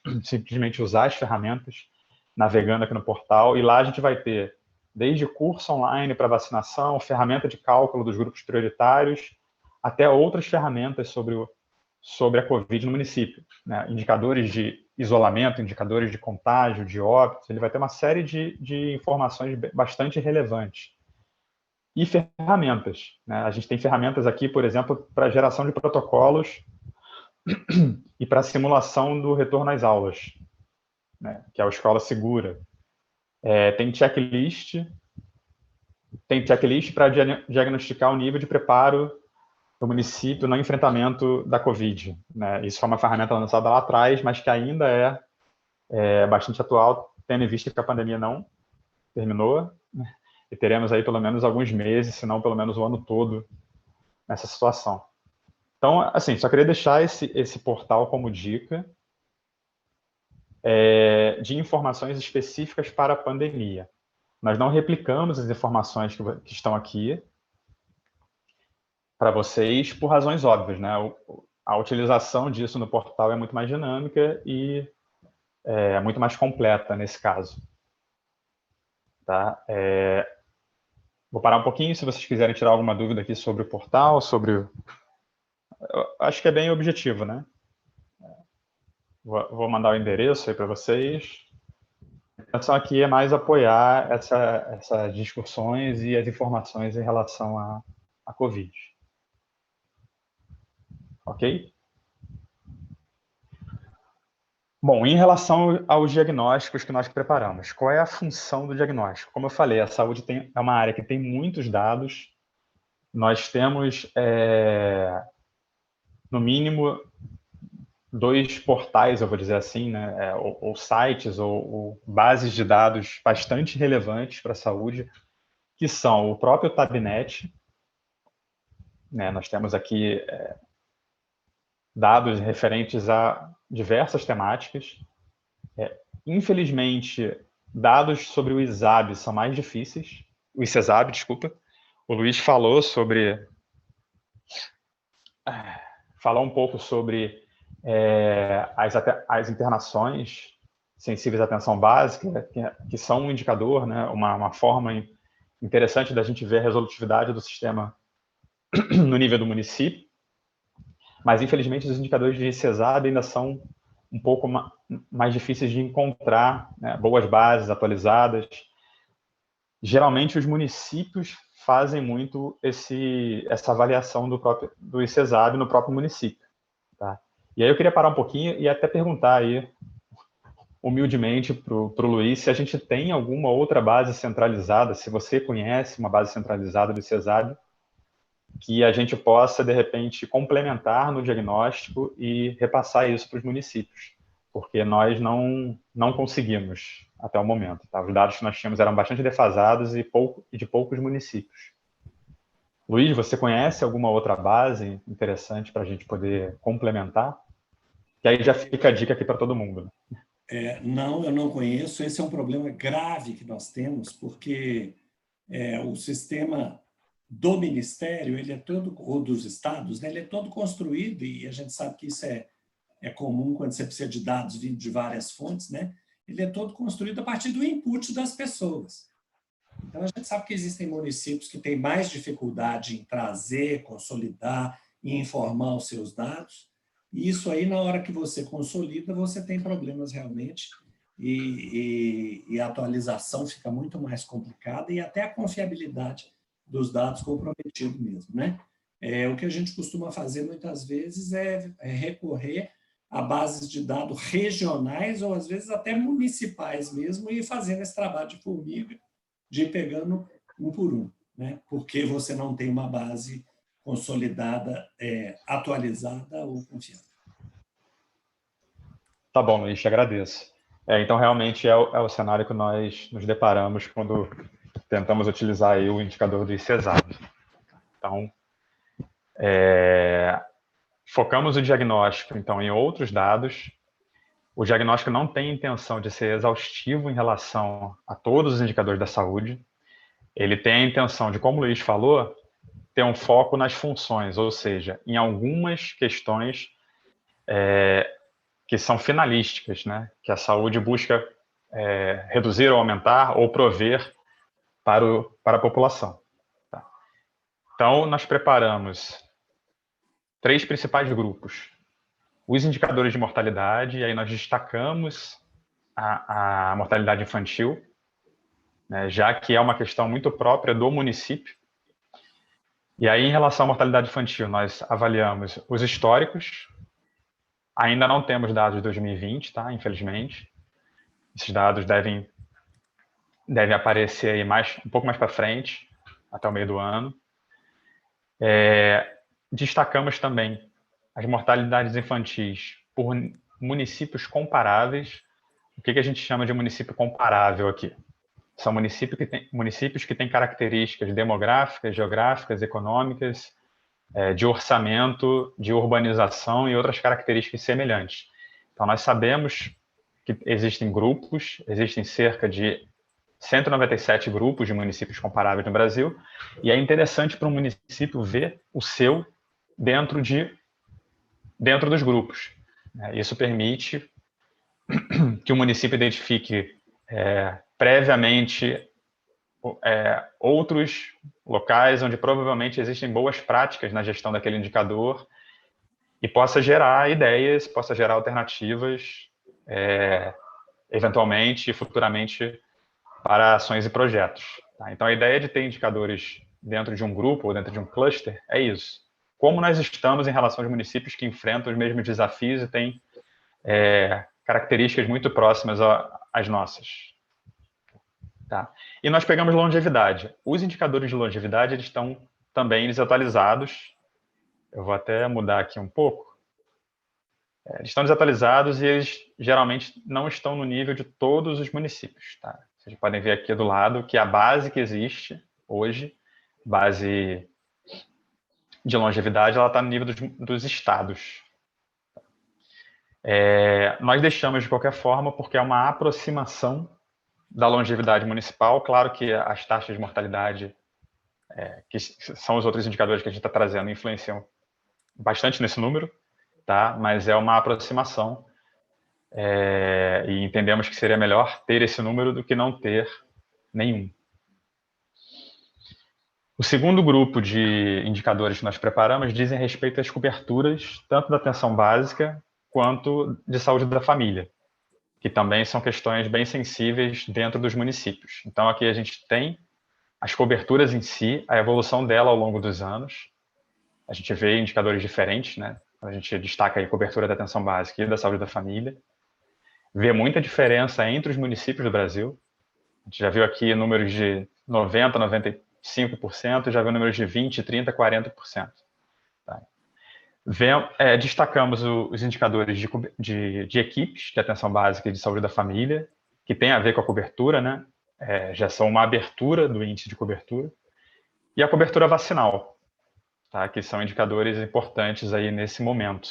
usar as ferramentas, navegando aqui no portal, e lá a gente vai ter desde curso online para vacinação, ferramenta de cálculo dos grupos prioritários, até outras ferramentas sobre a Covid no município, né? Indicadores de isolamento, indicadores de contágio, de óbitos, ele vai ter uma série de informações bastante relevantes. E ferramentas, né? A gente tem ferramentas aqui, por exemplo, para geração de protocolos e para simulação do retorno às aulas, né? Que é a Escola Segura. Tem checklist para diagnosticar o nível de preparo do município no enfrentamento da Covid, né? Isso foi uma ferramenta lançada lá atrás, mas que ainda é bastante atual, tendo em vista que a pandemia não terminou, né? E teremos aí pelo menos alguns meses, se não pelo menos o ano todo, nessa situação. Então, assim, só queria deixar esse portal como dica de informações específicas para a pandemia. Nós não replicamos as informações que estão aqui para vocês por razões óbvias, né? A utilização disso no portal é muito mais dinâmica e é muito mais completa nesse caso. Tá? Vou parar um pouquinho, se vocês quiserem tirar alguma dúvida aqui sobre o portal, acho que é bem objetivo, né? Vou mandar o endereço aí para vocês. A intenção aqui é mais apoiar essas discussões e as informações em relação à Covid. Ok? Bom, em relação aos diagnósticos que nós preparamos, qual é a função do diagnóstico? Como eu falei, a saúde é uma área que tem muitos dados. Nós temos, no mínimo, 2 portais, eu vou dizer assim, né? Ou sites, ou bases de dados bastante relevantes para a saúde, que são o próprio Tabnet, né? Nós temos aqui dados referentes a diversas temáticas. Infelizmente, dados sobre o ISAB são mais difíceis. O ICESAB, desculpa. O Luiz falou sobre falar um pouco sobre as internações sensíveis à atenção básica, que são um indicador, né, uma forma interessante da gente ver a resolutividade do sistema no nível do município, mas, infelizmente, os indicadores de CESAB ainda são um pouco mais difíceis de encontrar, né, boas bases atualizadas. Geralmente, os municípios fazem muito essa avaliação do ICESAB no próprio município. Tá? E aí eu queria parar um pouquinho e até perguntar aí, humildemente, para o Luiz, se a gente tem alguma outra base centralizada, se você conhece uma base centralizada do ICESAB, que a gente possa, de repente, complementar no diagnóstico e repassar isso para os municípios, porque nós não conseguimos até o momento. Tá? Os dados que nós tínhamos eram bastante defasados e de poucos municípios. Luiz, você conhece alguma outra base interessante para a gente poder complementar? Que aí já fica a dica aqui para todo mundo. Não, eu não conheço. Esse é um problema grave que nós temos, porque o sistema do Ministério, ele é todo, ou dos estados, né, ele é todo construído, e a gente sabe que isso é comum quando você precisa de dados vindo de várias fontes, né? Ele é todo construído a partir do input das pessoas. Então, a gente sabe que existem municípios que têm mais dificuldade em trazer, consolidar e informar os seus dados, e isso aí, na hora que você consolida, você tem problemas realmente, e a atualização fica muito mais complicada, e até a confiabilidade dos dados comprometido mesmo, né? O que a gente costuma fazer muitas vezes é recorrer a bases de dados regionais ou às vezes até municipais mesmo e fazendo esse trabalho de formiga, de ir pegando um por um, né? Porque você não tem uma base consolidada, atualizada ou confiável. Tá bom, Luiz, te agradeço. Então, realmente, é o cenário que nós nos deparamos quando tentamos utilizar aí o indicador do ICESAB. Então, focamos o diagnóstico, então, em outros dados. O diagnóstico não tem intenção de ser exaustivo em relação a todos os indicadores da saúde. Ele tem a intenção de, como o Luiz falou, ter um foco nas funções, ou seja, em algumas questões que são finalísticas, né? Que a saúde busca reduzir ou aumentar ou prover para a população. Tá? Então, nós preparamos 3 principais grupos. Os indicadores de mortalidade, e aí nós destacamos a mortalidade infantil, né, já que é uma questão muito própria do município. E aí, em relação à mortalidade infantil, nós avaliamos os históricos. Ainda não temos dados de 2020, tá? Infelizmente. Esses dados devem aparecer aí um pouco mais para frente, até o meio do ano. Destacamos também as mortalidades infantis por municípios comparáveis. O que a gente chama de município comparável aqui? São municípios que têm características demográficas, geográficas, econômicas, de orçamento, de urbanização e outras características semelhantes. Então, nós sabemos que existem cerca de 197 grupos de municípios comparáveis no Brasil, e é interessante para um município ver o seu dentro dos grupos. Isso permite que o município identifique previamente outros locais onde provavelmente existem boas práticas na gestão daquele indicador e possa gerar ideias, possa gerar alternativas, eventualmente e futuramente, para ações e projetos. Tá? Então, a ideia de ter indicadores dentro de um grupo ou dentro de um cluster é isso. Como nós estamos em relação aos municípios que enfrentam os mesmos desafios e têm características muito próximas às nossas. Tá? E nós pegamos longevidade. Os indicadores de longevidade eles estão também desatualizados. Eu vou até mudar aqui um pouco. Eles estão desatualizados e eles geralmente não estão no nível de todos os municípios. Tá? Vocês podem ver aqui do lado que a base que existe hoje, base de longevidade, ela está no nível dos estados. Nós deixamos de qualquer forma porque é uma aproximação da longevidade municipal. Claro que as taxas de mortalidade, que são os outros indicadores que a gente está trazendo, influenciam bastante nesse número, tá? Mas é uma aproximação, e entendemos que seria melhor ter esse número do que não ter nenhum. O segundo grupo de indicadores que nós preparamos dizem respeito às coberturas, tanto da atenção básica quanto de saúde da família, que também são questões bem sensíveis dentro dos municípios. Então, aqui a gente tem as coberturas em si, a evolução dela ao longo dos anos. A gente vê indicadores diferentes, né? A gente destaca aí a cobertura da atenção básica e da saúde da família. Vê muita diferença entre os municípios do Brasil. A gente já viu aqui números de 90%, 95%, já viu números de 20%, 30%, 40%. Tá? Destacamos os indicadores de equipes de atenção básica e de saúde da família, que tem a ver com a cobertura, né? Já são uma abertura do índice de cobertura, e a cobertura vacinal, tá? Que são indicadores importantes aí nesse momento.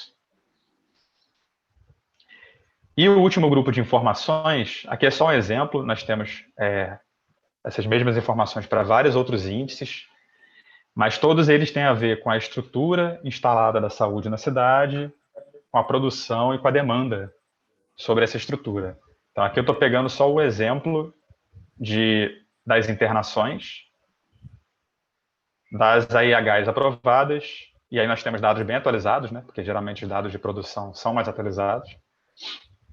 E o último grupo de informações, aqui é só um exemplo, nós temos essas mesmas informações para vários outros índices, mas todos eles têm a ver com a estrutura instalada da saúde na cidade, com a produção e com a demanda sobre essa estrutura. Então, aqui eu estou pegando só o exemplo das internações, das AIHs aprovadas, e aí nós temos dados bem atualizados, né, porque geralmente os dados de produção são mais atualizados,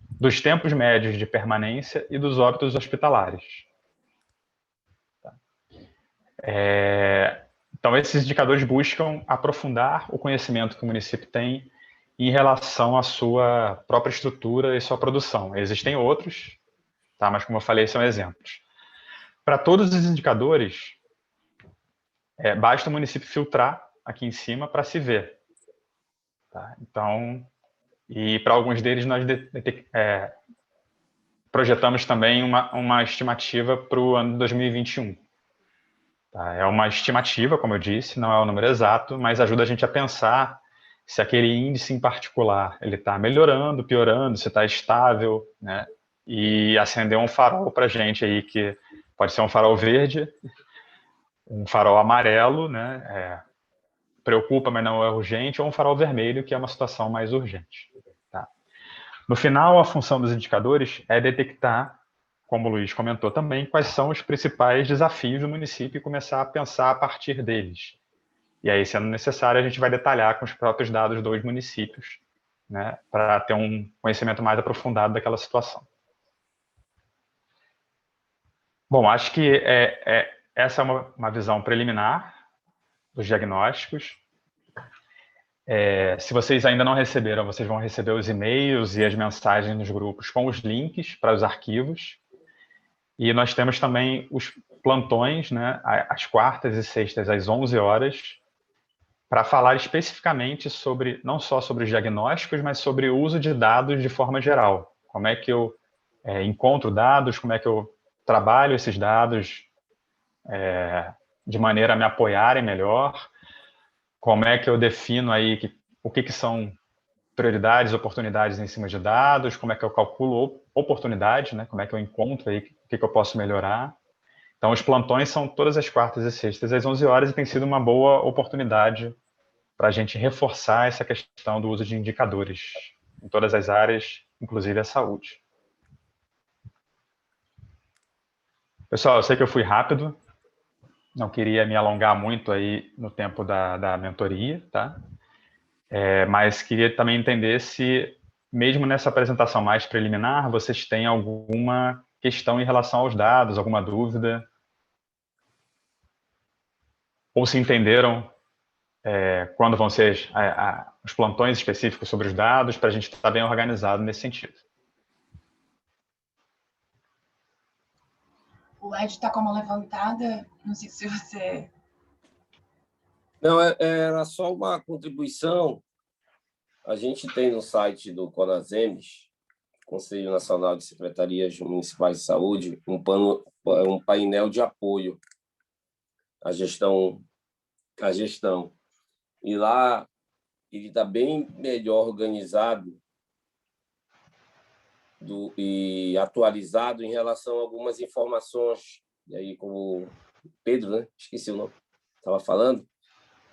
dos tempos médios de permanência e dos óbitos hospitalares. Tá? Então, esses indicadores buscam aprofundar o conhecimento que o município tem em relação à sua própria estrutura e sua produção. Existem outros, tá? Mas, como eu falei, são exemplos. Para todos os indicadores, basta o município filtrar aqui em cima para se ver. Tá? Então, e para alguns deles nós projetamos também uma estimativa para o ano de 2021. Tá? É uma estimativa, como eu disse, não é o número exato, mas ajuda a gente a pensar se aquele índice em particular ele está melhorando, piorando, se está estável, né? E acender um farol para a gente aí, que pode ser um farol verde, um farol amarelo, né? Preocupa, mas não é urgente, ou um farol vermelho, que é uma situação mais urgente. Tá? No final, a função dos indicadores é detectar, como o Luiz comentou também, quais são os principais desafios do município e começar a pensar a partir deles. E aí, sendo necessário, a gente vai detalhar com os próprios dados dos municípios, né, para ter um conhecimento mais aprofundado daquela situação. Bom, acho que essa é uma visão preliminar dos diagnósticos. Se vocês ainda não receberam, vocês vão receber os e-mails e as mensagens nos grupos com os links para os arquivos. E nós temos também os plantões, né, às quartas e sextas, às 11 horas, para falar especificamente sobre, não só sobre os diagnósticos, mas sobre o uso de dados de forma geral. Como é que eu encontro dados, como é que eu trabalho esses dados de maneira a me apoiarem melhor, como é que eu defino aí o que são prioridades, oportunidades em cima de dados, como é que eu calculo oportunidades, né? Como é que eu encontro aí o que eu posso melhorar. Então, os plantões são todas as quartas e sextas às 11 horas e tem sido uma boa oportunidade para a gente reforçar essa questão do uso de indicadores em todas as áreas, inclusive a saúde. Pessoal, eu sei que eu fui rápido, não queria me alongar muito aí no tempo da mentoria, tá? Mas queria também entender se, mesmo nessa apresentação mais preliminar, vocês têm alguma questão em relação aos dados, alguma dúvida? Ou se entenderam quando vão ser os plantões específicos sobre os dados, para a gente estar bem organizado nesse sentido. O Ed está com a mão levantada, não sei se você... Não, era só uma contribuição. A gente tem no site do CONASEMES, Conselho Nacional de Secretarias Municipais de Saúde, um painel de apoio à gestão. E lá ele está bem melhor organizado e atualizado em relação a algumas informações. E aí, como o Pedro, né? Esqueci o nome, estava falando,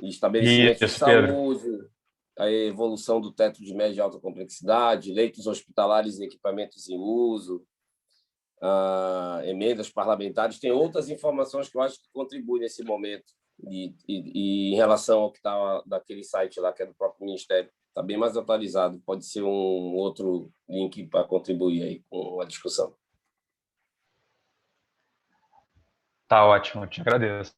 estabelecimento de saúde, a evolução do teto de média e alta complexidade, leitos hospitalares e equipamentos em uso, emendas parlamentares, tem outras informações que eu acho que contribuem nesse momento. E em relação ao que está daquele site lá, que é do próprio Ministério, está bem mais atualizado. Pode ser um outro link para contribuir aí com a discussão. Tá ótimo, eu te agradeço.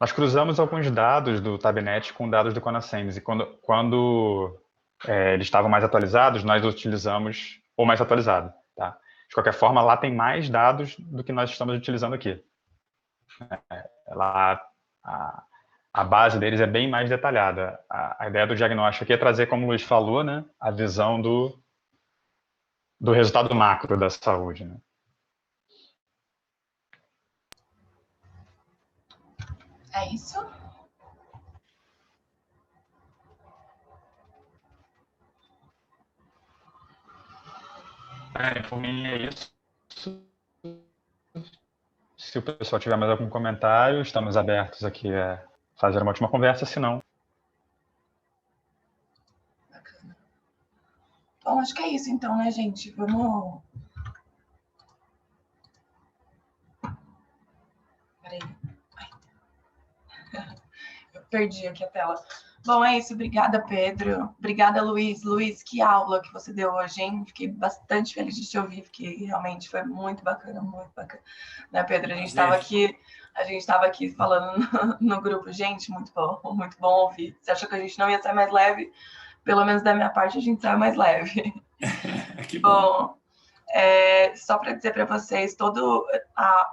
Nós cruzamos alguns dados do Tabnet com dados do Conasems, e quando eles estavam mais atualizados, nós utilizamos o mais atualizado. Tá? De qualquer forma, lá tem mais dados do que nós estamos utilizando aqui. Lá, a base deles é bem mais detalhada. A ideia do diagnóstico aqui é trazer, como o Luiz falou, né, a visão do resultado macro da saúde. Né? É isso? Por mim é isso. Se o pessoal tiver mais algum comentário, estamos abertos aqui a fazer uma última conversa, se não... Bacana. Bom, acho que é isso então, né, gente? Vamos... Peraí. Eu perdi aqui a tela. Bom, é isso. Obrigada, Pedro. Obrigada, Luiz. Luiz, que aula que você deu hoje, hein? Fiquei bastante feliz de te ouvir, porque realmente foi muito bacana, né, Pedro? A gente estava aqui falando no grupo, gente, muito bom ouvir. Você achou que a gente não ia ser mais leve? Pelo menos da minha parte, a gente saiu mais leve. Que bom. Só para dizer para vocês,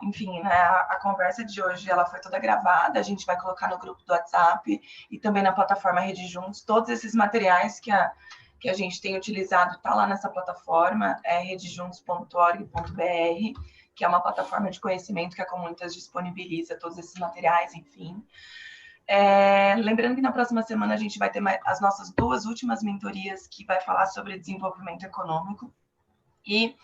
enfim, né, a conversa de hoje ela foi toda gravada, a gente vai colocar no grupo do WhatsApp e também na plataforma Rede Juntos. Todos esses materiais que a gente tem utilizado tá lá nessa plataforma, redejuntos.org.br, que é uma plataforma de conhecimento que a Comunitas disponibiliza todos esses materiais, enfim. Lembrando que na próxima semana a gente vai ter as nossas 2 últimas mentorias que vai falar sobre desenvolvimento econômico. E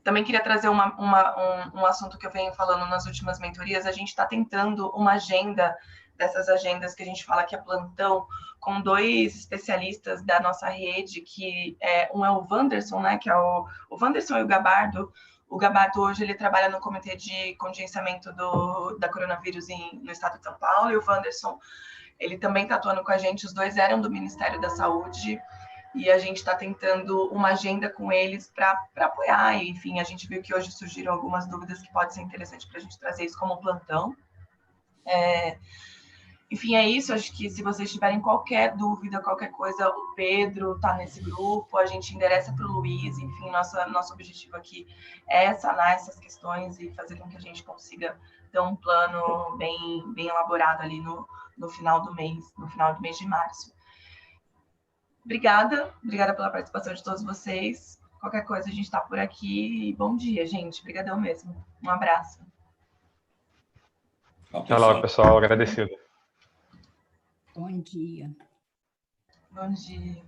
também queria trazer um assunto que eu venho falando nas últimas mentorias. A gente está tentando uma agenda, dessas agendas que a gente fala que é plantão, com 2 especialistas da nossa rede, que um é o Wanderson, né, que é o Wanderson e o Gabardo. O Gabardo hoje ele trabalha no Comitê de Contingenciamento da Coronavírus no estado de São Paulo, e o Wanderson, ele também está atuando com a gente. Os 2 eram do Ministério da Saúde, e a gente está tentando uma agenda com eles para apoiar. E, enfim, a gente viu que hoje surgiram algumas dúvidas que pode ser interessante para a gente trazer isso como plantão. Enfim, é isso. Acho que se vocês tiverem qualquer dúvida, qualquer coisa, o Pedro está nesse grupo, a gente endereça para o Luiz. Enfim, nosso objetivo aqui é sanar essas questões e fazer com que a gente consiga ter um plano bem elaborado ali no final do mês de março. Obrigada pela participação de todos vocês. Qualquer coisa, a gente está por aqui. Bom dia, gente. Obrigadão mesmo. Um abraço. Até logo, pessoal. Agradecido. Bom dia. Bom dia.